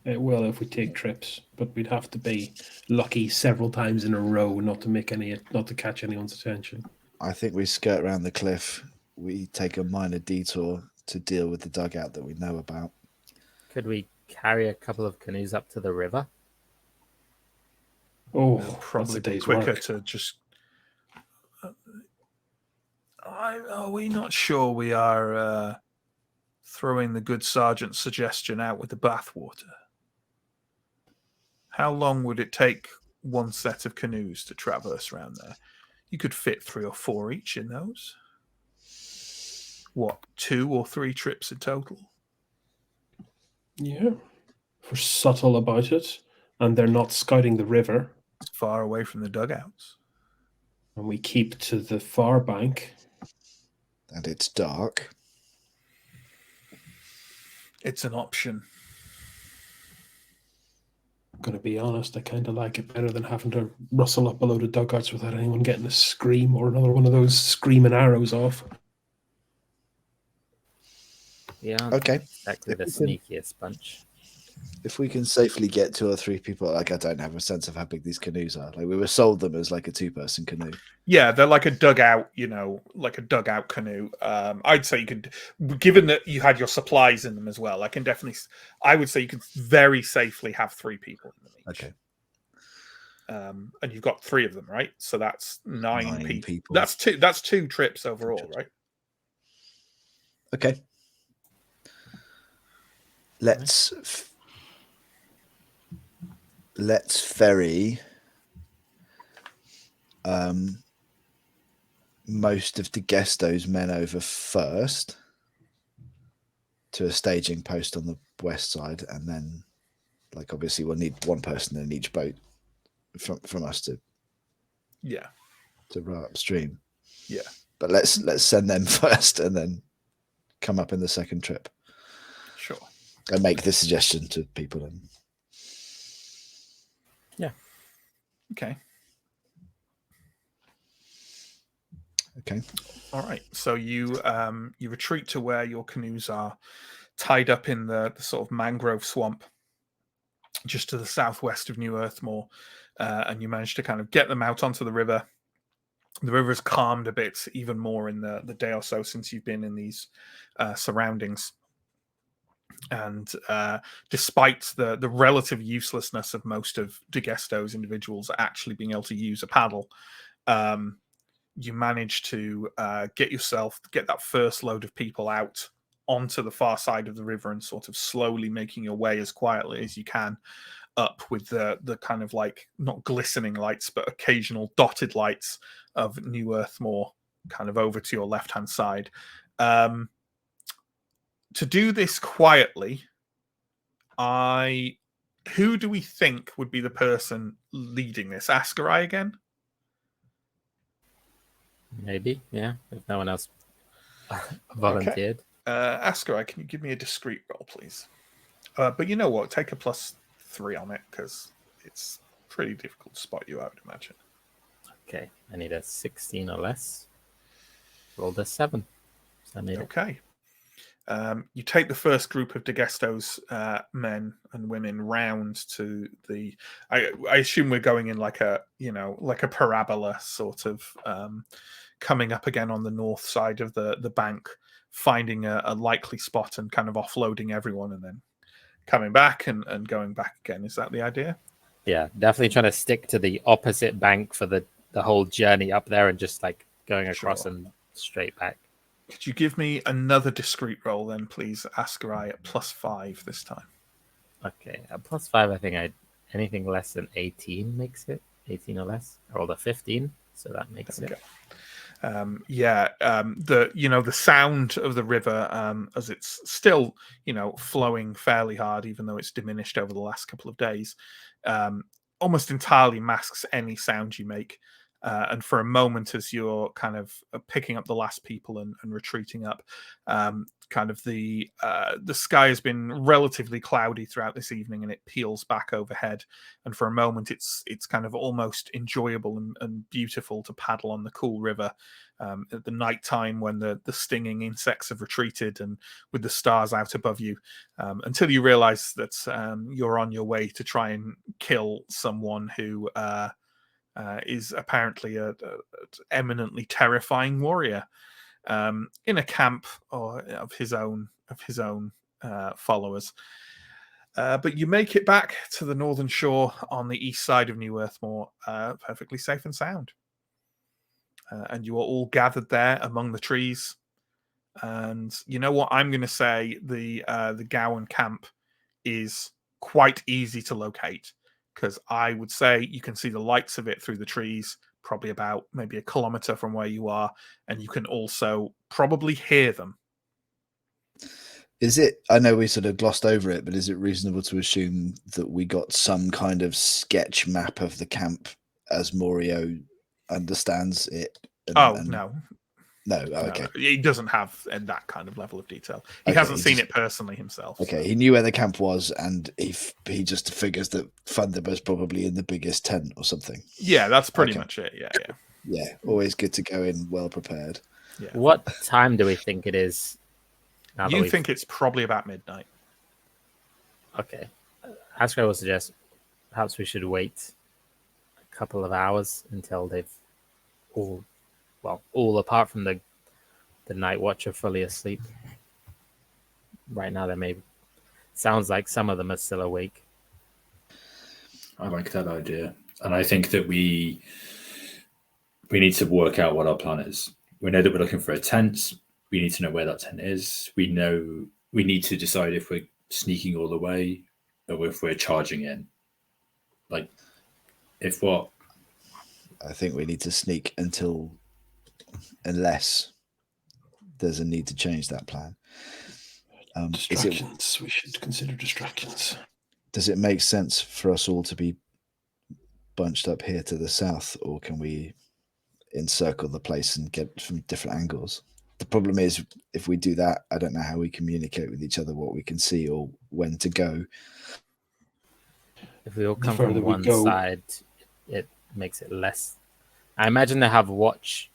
It will if we take trips, but we'd have to be lucky several times in a row not to catch anyone's attention. I think we skirt around the cliff. We take a minor detour to deal with the dugout that we know about. Could we carry a couple of canoes up to the river? Oh, probably be quicker to just. Are we not sure we are throwing the good sergeant's suggestion out with the bathwater? How long would it take one set of canoes to traverse around there? You could fit 3 or 4 each in those. What, 2 or 3 trips in total? Yeah. If we're subtle about it, and they're not scouting the river. It's far away from the dugouts. And we keep to the far bank. And it's dark. It's an option. I'm going to be honest, I kind of like it better than having to rustle up a load of dugouts without anyone getting a scream or another one of those screaming arrows off. Yeah. Okay. Exactly the sneakiest bunch. If we can safely get 2 or 3 people, like I don't have a sense of how big these canoes are. Like we were sold them as like a 2-person canoe. Yeah, they're like a dugout, like a dugout canoe. I'd say you could, given that you had your supplies in them as well, I would say you could very safely have 3 people in them each. Okay. And you've got 3 of them, right? So that's 9 people. people. That's 2 trips overall, right? Okay. Let's ferry most of Degesto's men over first to a staging post on the west side, and then, like, obviously we'll need 1 person in each boat from us to row upstream. Yeah, but let's send them first, and then come up in the second trip. Sure. And make the suggestion to people. And yeah. Okay. Okay. All right. So you retreat to where your canoes are. tied up in the sort of mangrove swamp just to the southwest of New Earthmore, and you manage to kind of get them out onto the river. The river has calmed a bit, even more in the day or so since you've been in these surroundings. And despite the relative uselessness of most of DeGesto's individuals actually being able to use a paddle, you manage to get that first load of people out onto the far side of the river and sort of slowly making your way as quietly as you can up with the kind of like not glistening lights but occasional dotted lights of New Earthmore kind of over to your left-hand side. To do this quietly, who do we think would be the person leading this? Ascarai again? Maybe, yeah, if no one else volunteered. Ascarai, can you give me a discreet roll, please? But you know what? Take a +3 on it, because it's pretty difficult to spot you, I would imagine. Okay, I need a 16 or less. Rolled a 7. So I made it. Okay. You take the first group of DeGesto's men and women round to the. I assume we're going in like a parabola sort of, coming up again on the north side of the bank, finding a likely spot and kind of offloading everyone, and then coming back and going back again. Is that the idea? Yeah, definitely trying to stick to the opposite bank for the whole journey up there, and just like going across and straight back. Could you give me another discrete roll then, please, Ascarai, at +5 this time? Okay, at +5, I think anything less than 18 makes it. 18 or less. I rolled a 15, so that makes it. The sound of the river, as it's still flowing fairly hard, even though it's diminished over the last couple of days, almost entirely masks any sound you make. And for a moment, as you're kind of picking up the last people and retreating up, kind of the sky has been relatively cloudy throughout this evening, and it peels back overhead. And for a moment, it's kind of almost enjoyable and beautiful to paddle on the cool river at the night time when the stinging insects have retreated and with the stars out above you, until you realize that you're on your way to try and kill someone who is apparently an eminently terrifying warrior in a camp of his own followers. But you make it back to the northern shore on the east side of New Earthmore, perfectly safe and sound. And you are all gathered there among the trees. And you know what? I'm going to say the Gowan camp is quite easy to locate, because I would say you can see the lights of it through the trees, probably about maybe a kilometer from where you are, and you can also probably hear them. Is it, I know we sort of glossed over it, but is it reasonable to assume that we got some kind of sketch map of the camp as Morio understands it? No. No, okay. He doesn't have that kind of level of detail. He hasn't seen it personally himself. Okay, so. He knew where the camp was, and he just figures that Thunderbird's probably in the biggest tent or something. Yeah, that's pretty much it. Yeah. Always good to go in well prepared. Yeah. What time do we think it is? You think it's probably about midnight. Okay. Ascar will suggest perhaps we should wait a couple of hours until they've all apart from the night watch are fully asleep. Right now, sounds like some of them are still awake. I like that idea, and I think that we need to work out what our plan is. We know that we're looking for a tent. We need to know where that tent is. We know we need to decide if we're sneaking all the way or if we're charging in. Like, if what? I think we need to sneak unless there's a need to change that plan. Distractions. We should consider distractions. Does it make sense for us all to be bunched up here to the south, or can we encircle the place and get from different angles? The problem is, if we do that, I don't know how we communicate with each other what we can see or when to go. If we all come from one side, it makes it less. I imagine they have watch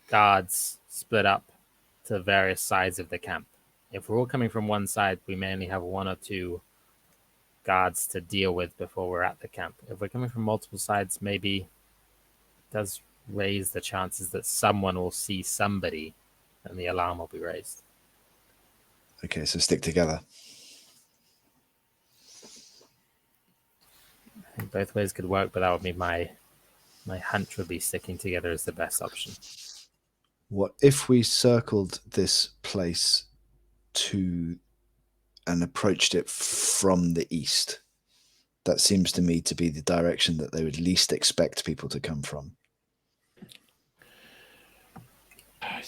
guards split up to various sides of the camp, if we're all coming from one side, we may only have 1 or 2 guards to deal with before we're at the camp. If we're coming from multiple sides, maybe it does raise the chances that someone will see somebody and the alarm will be raised. Okay, so stick together. I think both ways could work, but that would be my hunch would be sticking together is the best option. What if we circled this place to and approached it from the east? That seems to me to be the direction that they would least expect people to come from. I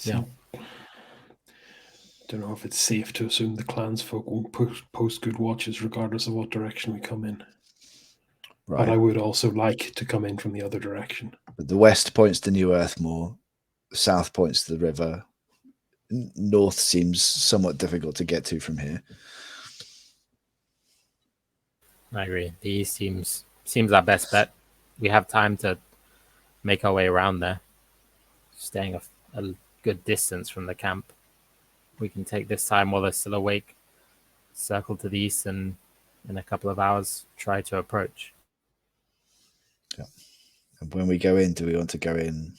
don't know if it's safe to assume the clansfolk won't post good watches regardless of what direction we come in. Right. But I would also like to come in from the other direction. But the west points to New Earthmoor, south points to the river. North seems somewhat difficult to get to from here. I agree. The east seems our best bet. We have time to make our way around there, staying a good distance from the camp. We can take this time while they're still awake, circle to the east, and in a couple of hours try to approach. Yeah. And when we go in, do we want to go in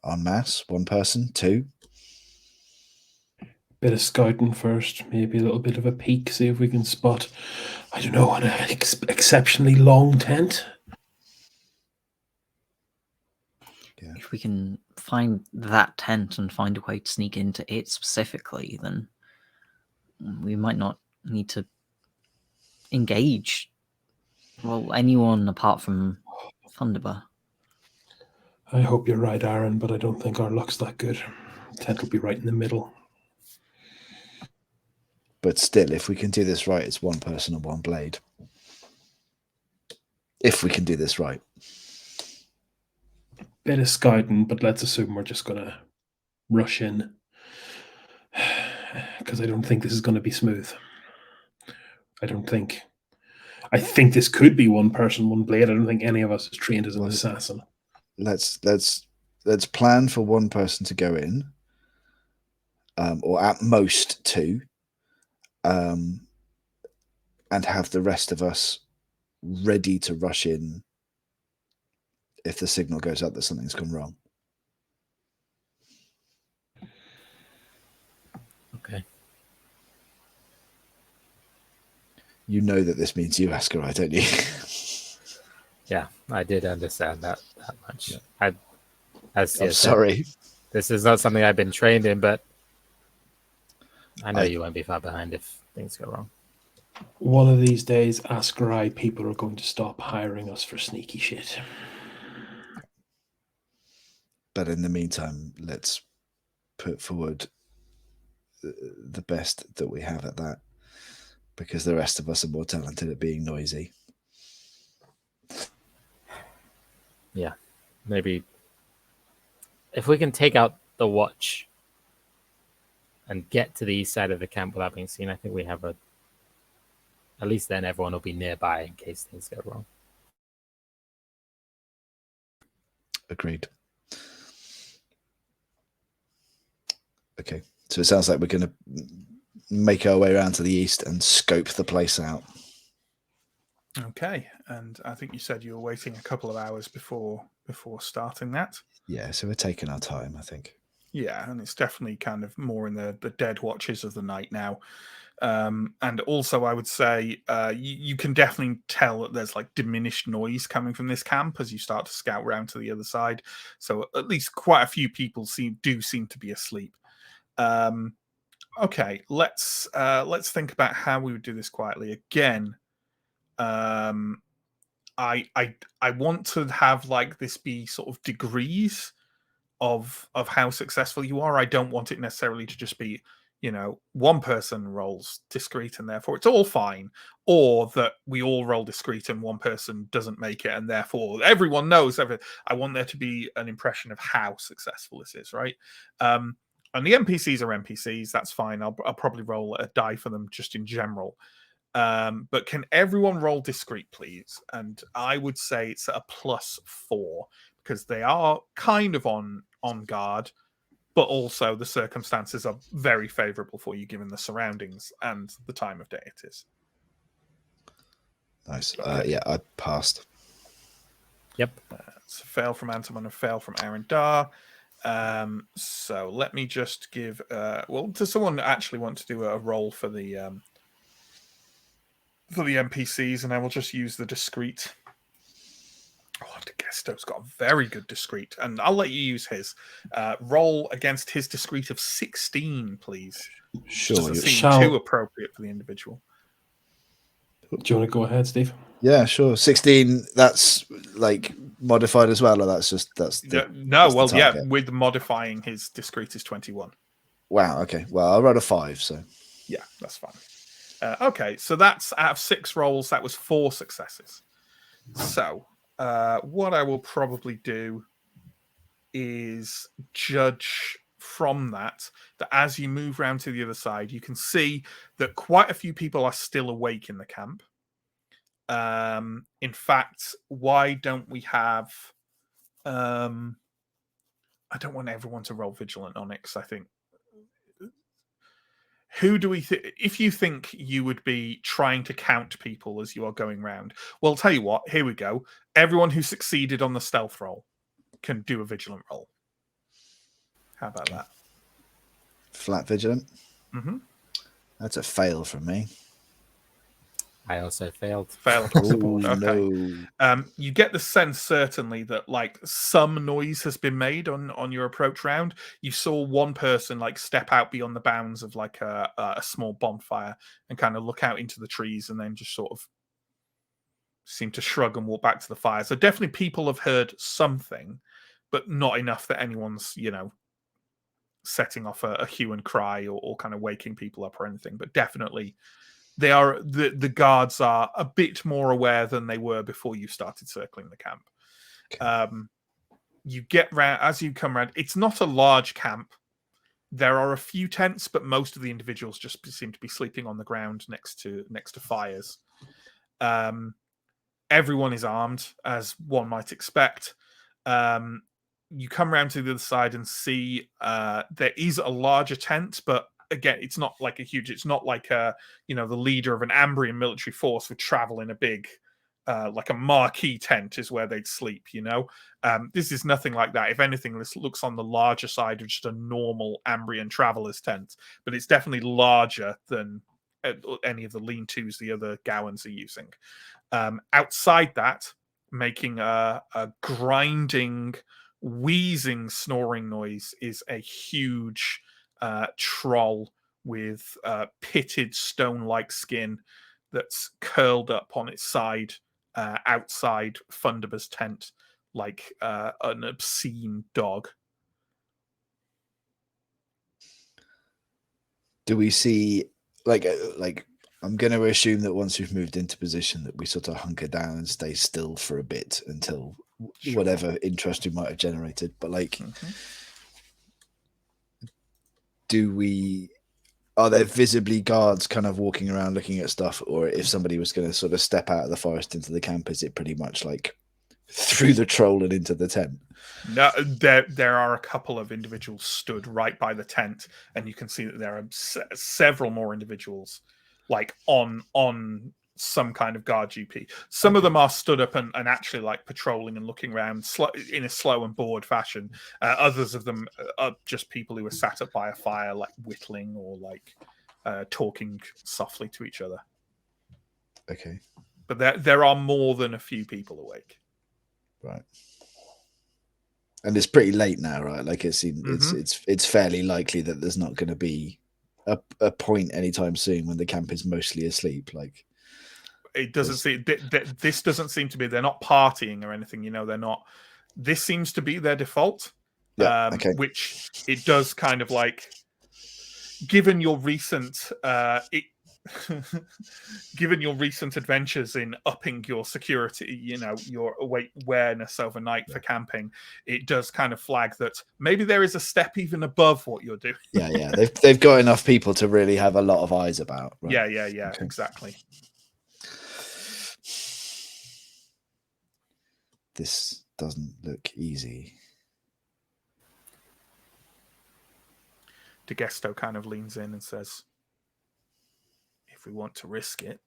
en masse? 1 person? 2? Bit of scouting first, maybe a little bit of a peek, see if we can spot, I don't know, an exceptionally long tent. Yeah. If we can find that tent and find a way to sneak into it specifically, then we might not need to engage, well, anyone apart from Thunderbar. I hope you're right, Aaron, but I don't think our luck's that good. Tent will be right in the middle. But still, if we can do this right, it's 1 person and 1 blade. If we can do this right. Bit of scouting, but let's assume we're just going to rush in. Because I don't think this is going to be smooth. I think this could be 1 person, 1 blade. I don't think any of us is trained as an assassin. Let's plan for 1 person to go in, or at most 2, and have the rest of us ready to rush in if the signal goes up that something's gone wrong. Okay. You know that this means you, Ascarai, don't you? Yeah, I did understand that much. Yeah. I'm sorry. This is not something I've been trained in, but I know you won't be far behind if things go wrong. One of these days, Ascarai people are going to stop hiring us for sneaky shit. But in the meantime, let's put forward the best that we have at that, because the rest of us are more talented at being noisy. Yeah, maybe if we can take out the watch and get to the east side of the camp without being seen, I think we have at least then everyone will be nearby in case things go wrong. Agreed. Okay, so it sounds like we're going to make our way around to the east and scope the place out. Okay, and I think you said you were waiting a couple of hours before starting that. Yeah, so we're taking our time, I think. Yeah, and it's definitely kind of more in the dead watches of the night now. And also, I would say you can definitely tell that there's like diminished noise coming from this camp as you start to scout around to the other side. So at least quite a few people do seem to be asleep. Okay, let's think about how we would do this quietly. Again, I want to have like this be sort of degrees of how successful you are. I don't want it necessarily to just be, 1 person rolls discreet and therefore it's all fine, or that we all roll discreet and 1 person doesn't make it and therefore everyone knows everything. I want there to be an impression of how successful this is, right? And the NPCs are NPCs. That's fine. I'll probably roll a die for them just in general. But can everyone roll discreet, please? And I would say it's a +4 because they are kind of on guard. but also the circumstances are very favourable for you given the surroundings and the time of day it is. Nice. Okay. Yeah, I passed. Yep. It's a fail from Antimon and a fail from Aaron Dar. So let me just give. Does someone actually want to do a roll for the NPCs? And I will just use the discreet. Oh, Gesto's got a very good discreet, and I'll let you use his. Roll against his discreet of 16, please. Sure. Doesn't seem Shall- too appropriate for the individual. Do you want to go ahead, Steve? Yeah, sure. 16. That's like modified as well, or that's the target? With modifying his discreet is 21. Wow. Okay. Well, I rolled a 5, so Yeah, that's fine. Okay, so that's out of 6 rolls. That was 4 successes. So what I will probably do is judge from that as you move around to the other side, you can see that quite a few people are still awake in the camp. In fact, why don't we have... I don't want everyone to roll vigilant on it, because I think... Who do we think? If you think you would be trying to count people as you are going round, well, I'll tell you what, here we go. Everyone who succeeded on the stealth roll can do a vigilant roll. How about that? flat vigilant. Mm-hmm. That's a fail from me. I also failed. Fail across the board. Oh, Okay. no. You get the sense certainly that like some noise has been made on your approach round. You saw one person like step out beyond the bounds of like a small bonfire and kind of look out into the trees, and then just sort of seem to shrug and walk back to the fire. So definitely people have heard something, but not enough that anyone's, setting off a hue and cry or kind of waking people up or anything. But definitely the guards are a bit more aware than they were before you started circling the camp. Okay. You get round as you come around. It's not a large camp. There are a few tents, but most of the individuals just seem to be sleeping on the ground next to fires. Everyone is armed, as one might expect. You come around to the other side and see there is a larger tent, but again, it's not like a huge. It's not like the leader of an Ambrian military force would travel in a big, like a marquee tent is where they'd sleep. This is nothing like that. If anything, this looks on the larger side of just a normal Ambrian traveler's tent, but it's definitely larger than any of the lean-tos the other Gowans are using. Outside that, making a grinding, wheezing, snoring noise is a huge troll with pitted stone-like skin that's curled up on its side outside Fundaber's tent like an obscene dog. Do we see like I'm going to assume that once we've moved into position that we sort of hunker down and stay still for a bit until whatever interest we might have generated. But like, are there visibly guards kind of walking around looking at stuff? Or if somebody was going to sort of step out of the forest into the camp, is it pretty much like through the troll and into the tent? No, there are a couple of individuals stood right by the tent, and you can see that there are several more individuals like on some kind of guard GP. Some of them are stood up and actually like patrolling and looking around in a slow and bored fashion. Others of them are just people who are sat up by a fire, like whittling or like talking softly to each other. Okay. But there are more than a few people awake. Right. And it's pretty late now, right? Like it's fairly likely that there's not going to be a point anytime soon when the camp is mostly asleep. Like it doesn't seem this doesn't seem to be. They're not partying or anything. They're not. This seems to be their default. Yeah. Okay. Which it does kind of like, given your recent given your recent adventures in upping your security, your awareness overnight for camping, it does kind of flag that maybe there is a step even above what you're doing. Yeah. They've got enough people to really have a lot of eyes about. Right? Yeah. Okay. Exactly. This doesn't look easy. DeGesto kind of leans in and says, if we want to risk it,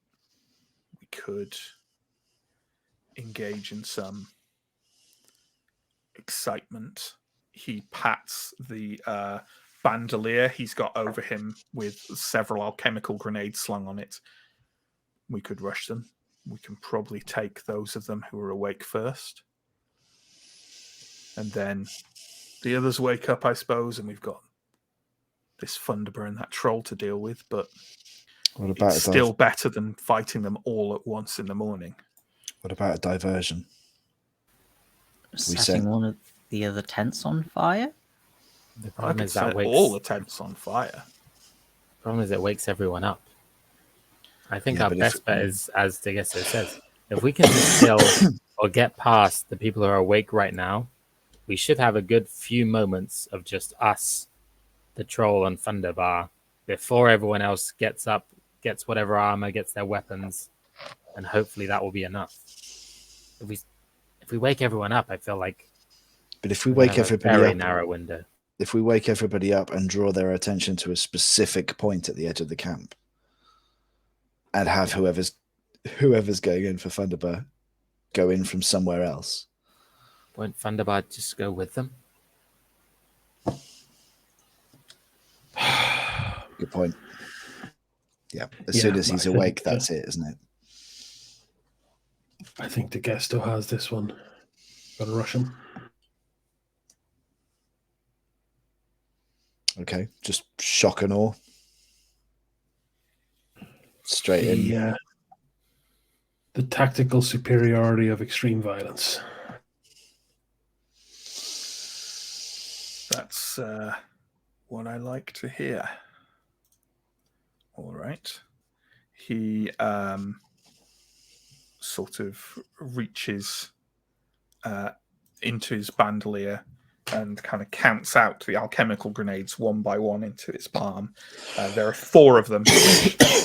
we could engage in some excitement. He pats the bandolier he's got over him with several alchemical grenades slung on it. We could rush them. We can probably take those of them who are awake first. And then the others wake up, I suppose, and we've got this Thunderbird and that troll to deal with, but What about it's still better than fighting them all at once in the morning. What about a diversion? Setting one of the other tents on fire? The I problem could is that set wakes all the tents on fire. problem is it wakes everyone up. I think our but best bet is, as DeGesto says, if we can just kill or get past the people who are awake right now, we should have a good few moments of just us, the troll and Thunderbar, before everyone else gets up, gets whatever armor, gets their weapons, and hopefully that will be enough. If we wake everyone up, I feel like. But if we wake everybody very up, narrow window. if we wake everybody up and draw their attention to a specific point at the edge of the camp, and have whoever's going in for Thunderbird go in from somewhere else. Won't Thunderbird just go with them? Good point. Yeah, as soon as he's awake, that's it, isn't it? I think DeGesto has this one. Gotta rush him. Okay, just shock and awe. Straight in. The tactical superiority of extreme violence. That's what I like to hear. All right. He sort of reaches into his bandolier and kind of counts out the alchemical grenades one by one into his palm. There are 4 of them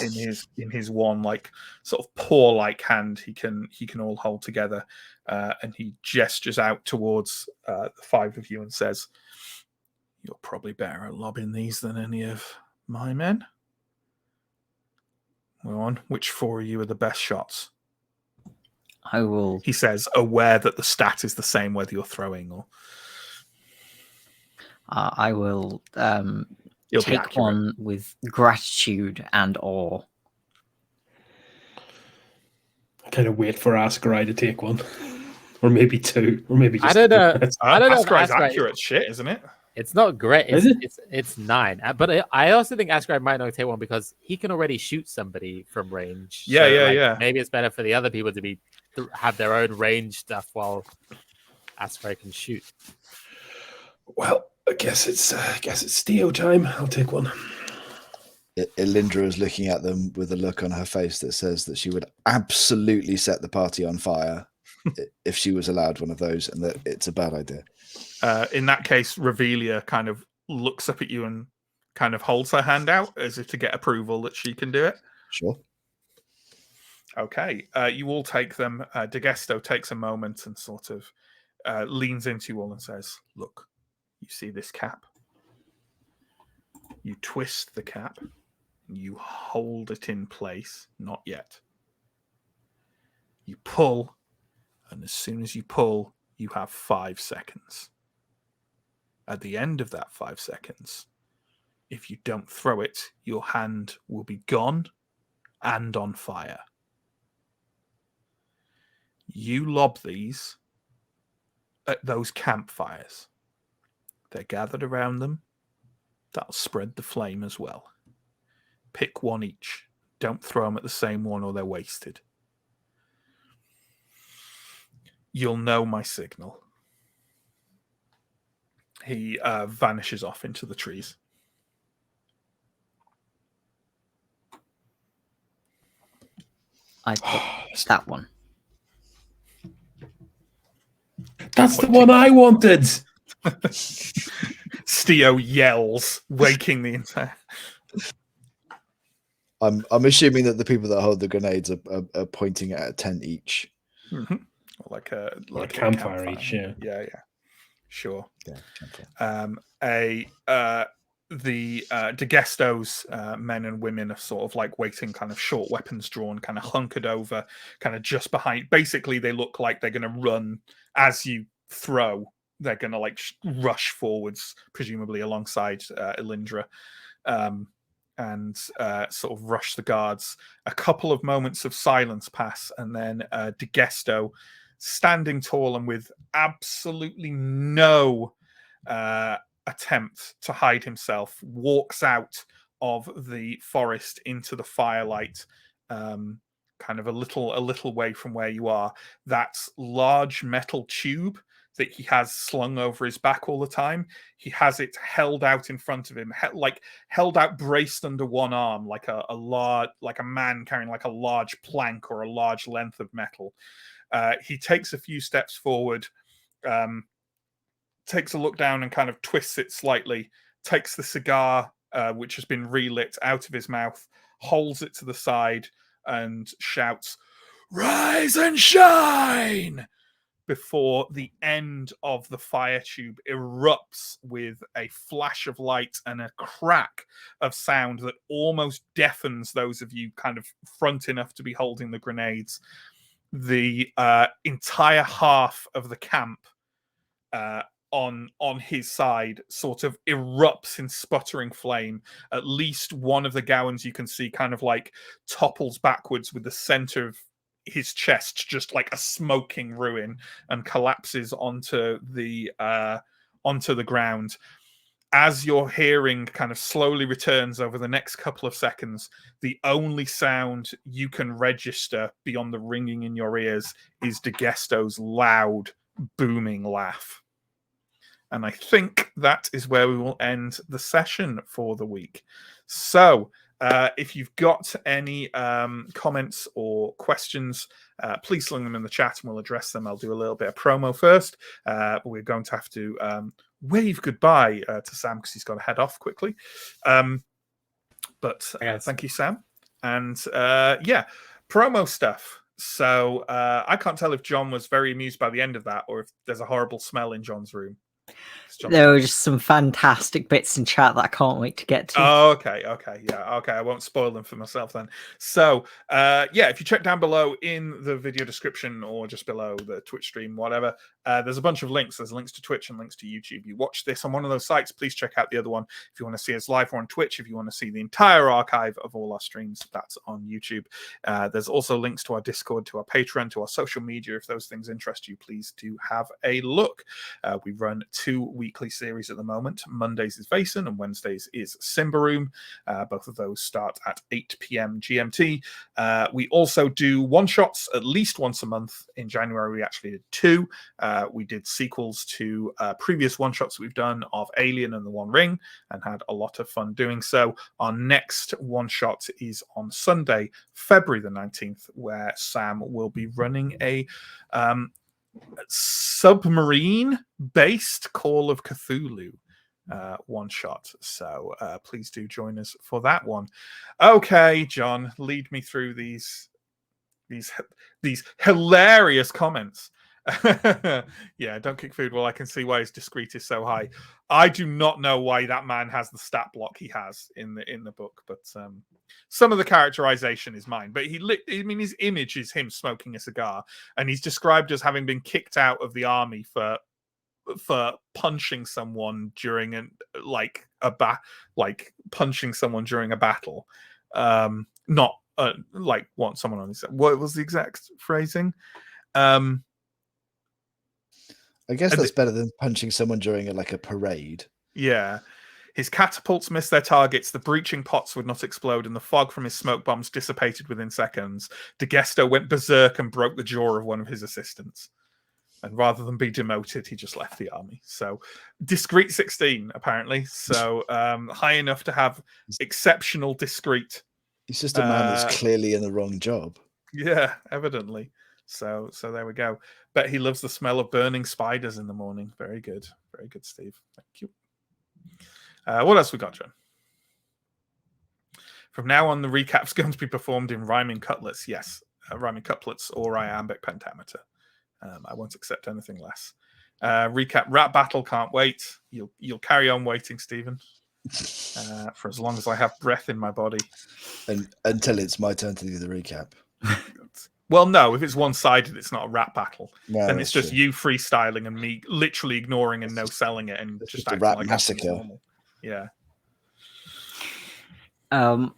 in his one like sort of paw-like hand. He can all hold together, and he gestures out towards the 5 of you and says, "You're probably better at lobbing these than any of my men. Go on. Which 4 of you are the best shots?" I will. He says, aware that the stat is the same whether you're throwing or. I will You'll be take accurate. one with gratitude and awe. I kind of wait for Ascarai to take one. Or maybe 2. Or maybe just I don't know. I don't know. Ascarai's Accurate shit, isn't it? It's not great. Is it? It's 9. But I also think Ascarai might not take one because he can already shoot somebody from range. Yeah, yeah. Maybe it's better for the other people to have their own range stuff while Ascarai can shoot. Well, I guess it's Steo time. I'll take one. Elindra is looking at them with a look on her face that says that she would absolutely set the party on fire if she was allowed one of those, and that it's a bad idea. In that case, Revelia kind of looks up at you and kind of holds her hand out as if to get approval that she can do it. Sure. Okay. You all take them. DeGesto takes a moment and sort of leans into you all and says, "Look, you see this cap? You twist the cap. You hold it in place. Not yet. You pull, and as soon as you pull, you have 5 seconds. At the end of that 5 seconds, if you don't throw it, your hand will be gone and on fire. You lob these at those campfires. They're gathered around them. That'll spread the flame as well. Pick one each. Don't throw them at the same one or they're wasted. You'll know my signal." He vanishes off into the trees. I picked that one. That's the one I wanted. Steo yells, waking the entire. I'm assuming that the people that hold the grenades are pointing at a tent each. Mm-hmm. Like a campfire each, yeah. Yeah. Sure. Yeah, campfire. the Degesto's men and women are sort of like waiting, kind of short weapons drawn, kind of hunkered over, kind of just behind. Basically, they look like they're going to run as you throw. They're going to like rush forwards, presumably alongside Elindra, and sort of rush the guards. A couple of moments of silence pass, and then Degesto, standing tall and with absolutely no attempt to hide himself, walks out of the forest into the firelight, kind of a little way from where you are. That large metal tube that he has slung over his back all the time, he has it held out in front of him, held out, braced under one arm, like a man carrying like a large plank or a large length of metal. He takes a few steps forward, takes a look down and kind of twists it slightly, takes the cigar, which has been relit, out of his mouth, holds it to the side, and shouts, "Rise and shine!" before the end of the fire tube erupts with a flash of light and a crack of sound that almost deafens those of you kind of front enough to be holding the grenades. The entire half of the camp on his side sort of erupts in sputtering flame. At least one of the gowans you can see kind of like topples backwards with the center of his chest just like a smoking ruin and collapses onto the ground. As your hearing kind of slowly returns over the next couple of seconds, the only sound you can register beyond the ringing in your ears is Degesto's loud, booming laugh. And I think that is where we will end the session for the week. So if you've got any comments or questions, please sling them in the chat and we'll address them. I'll do a little bit of promo first. We're going to have to wave goodbye to Sam because he's got to head off quickly. But thank you, Sam. And promo stuff. So I can't tell if John was very amused by the end of that or if there's a horrible smell in John's room. There were just some fantastic bits in chat that I can't wait to get to. Oh, okay. I won't spoil them for myself then. So, if you check down below in the video description or just below the Twitch stream, whatever, there's a bunch of links. There's links to Twitch and links to YouTube. You watch this on one of those sites, please check out the other one. If you want to see us live or on Twitch, if you want to see the entire archive of all our streams, that's on YouTube. There's also links to our Discord, to our Patreon, to our social media. If those things interest you, please do have a look. We run 2 weekly series at the moment. Mondays is Vason and Wednesdays is Symbaroum. Both of those start at 8 p.m. GMT. We also do one-shots at least once a month. In January, we actually did 2. We did sequels to previous one-shots we've done of Alien and The One Ring and had a lot of fun doing so. Our next one-shot is on Sunday, February the 19th, where Sam will be running a submarine-based Call of Cthulhu one shot. So please do join us for that one. Okay, John, lead me through these hilarious comments. Yeah, don't kick food. Well, I can see why his discreet is so high. I do not know why that man has the stat block he has in the book, but some of the characterization is mine. But his image is him smoking a cigar, and he's described as having been kicked out of the army for punching someone during punching someone during a battle. Not want someone on his. What was the exact phrasing? I guess that's better than punching someone during a parade. Yeah. His catapults missed their targets, the breaching pots would not explode, and the fog from his smoke bombs dissipated within seconds. Degesto went berserk and broke the jaw of one of his assistants. And rather than be demoted, he just left the army. So, discreet 16, apparently. So, high enough to have exceptional discreet. He's just a man that's clearly in the wrong job. Yeah, evidently. So there we go. Bet he loves the smell of burning spiders in the morning. Very good. Very good, Steve. Thank you. What else we got, John? From now on, the recap's going to be performed in rhyming couplets. Yes, rhyming couplets or iambic pentameter. I won't accept anything less. Recap rap battle. Can't wait. You'll carry on waiting, Stephen. for as long as I have breath in my body. And until it's my turn to do the recap. Well, no, if it's one-sided, it's not a rap battle. No, Then it's that's just true. you freestyling and me literally ignoring and no-selling it and It's just just a acting rap like massacre. everything's normal. Yeah.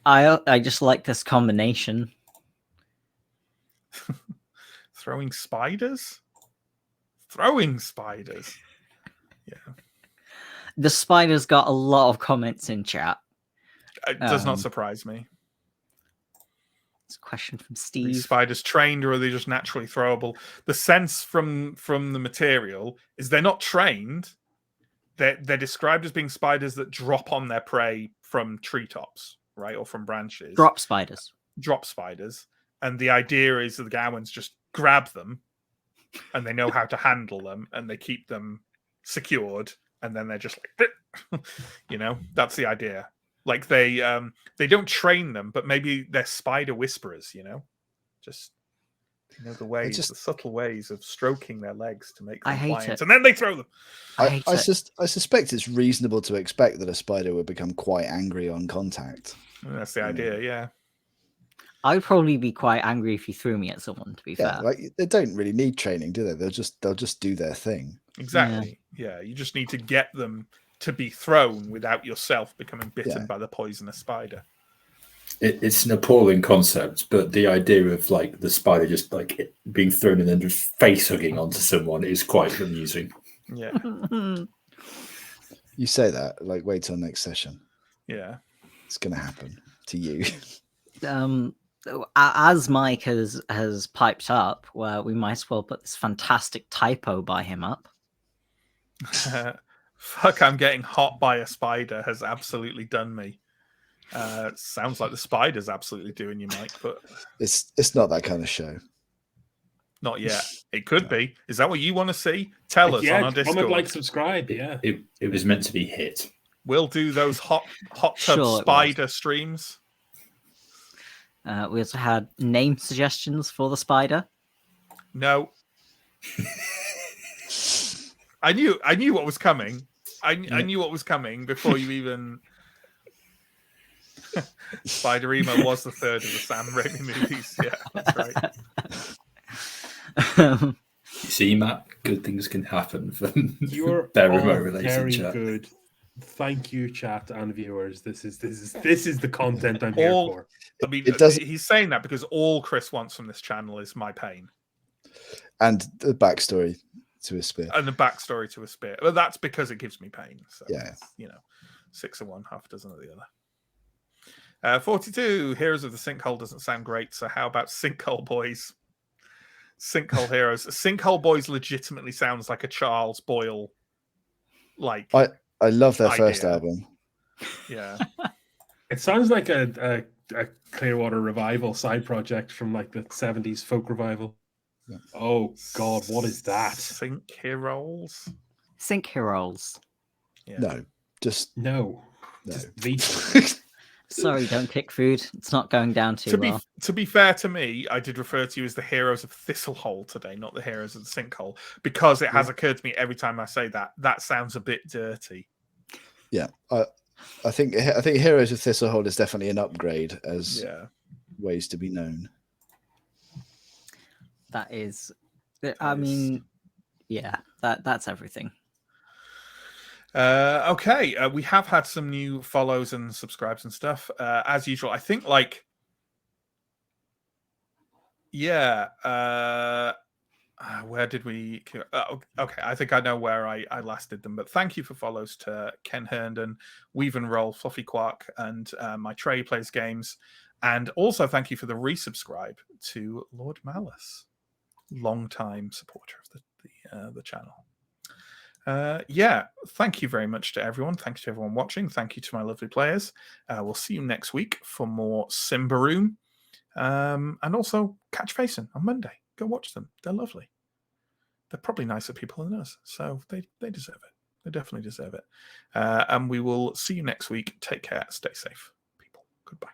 I just like this combination. Throwing spiders? Throwing spiders. Yeah. The spiders got a lot of comments in chat. It does not surprise me. It's a question from Are Steve. these spiders trained or are they just naturally throwable? The sense from the material is they're not trained. They're described as being spiders that drop on their prey from treetops, right? Or from branches. Drop spiders. Drop spiders. And the idea is that the Gowans just grab them and they know how to handle them and they keep them secured and then they're just like, that's the idea. Like they don't train them, but maybe they're spider whisperers, just the ways, the subtle ways of stroking their legs to make them quiet, and then they throw them. I suspect it's reasonable to expect that a spider would become quite angry on contact. And that's the idea, yeah. I would probably be quite angry if you threw me at someone, to be fair. Like they don't really need training, do they? They'll just do their thing. Exactly. Yeah, you just need to get them to be thrown without yourself becoming bitten by the poisonous spider. It's an appalling concept, but the idea of like the spider just like being thrown and then just face hugging onto someone is quite amusing. Yeah. You say that, like, wait till next session. Yeah. It's gonna happen to you. As Mike has piped up, well, we might as well put this fantastic typo by him up. Fuck, I'm getting hot by a spider has absolutely done me. Sounds like the spider's absolutely doing you, Mike, but it's not that kind of show. Not yet. It could be. Is that what you want to see? Tell us on our Discord. Comment, like, subscribe. Yeah, it was meant to be hit. We'll do those hot tub spider streams. We also had name suggestions for the spider. No. I knew what was coming. I knew what was coming before you even. Spider-Emo was the third of the Sam Raimi movies. Yeah, that's right. You see, Matt, good things can happen from You're remote related very chat. Good. Thank you, chat and viewers. This is the content I'm here for. I mean, he's saying that because all Chris wants from this channel is my pain and the backstory to a spear. And the backstory to a spear. Well, that's because it gives me pain. So, yeah, 6 of one, half a dozen of the other. 42 Heroes of the Sinkhole doesn't sound great. So how about Sinkhole Boys? Sinkhole Heroes. Sinkhole Boys legitimately sounds like a Charles Boyle. Like I love their first album. Yeah, it sounds like a Clearwater revival side project from like the 70s folk revival. Yeah. Oh God, what is that? Sink Heroes. Sink Heroes. Yeah. No, just no. Just Sorry, don't kick food. It's not going down too well. To be fair to me, I did refer to you as the Heroes of Thistlehole today, not the Heroes of the Sinkhole, because it has occurred to me every time I say that. That sounds a bit dirty. Yeah, I think Heroes of Thistlehole is definitely an upgrade as ways to be known. That is, I mean, yeah, that's everything. Okay, we have had some new follows and subscribes and stuff. As usual, I think where did we? Okay, I think I know where I last did them. But thank you for follows to Ken Herndon, Weave and Roll, Fluffy Quark, and my Trey Plays Games, and also thank you for the resubscribe to Lord Malice, long-time supporter of the channel. Thank you very much to everyone. Thanks to everyone watching. Thank you to my lovely players. We'll see you next week for more Symbaroum, and also Catch Facing on Monday. Go watch them. They're lovely. They're probably nicer people than us, so they deserve it. They definitely deserve it. And we will see you next week. Take care. Stay safe, people. Goodbye.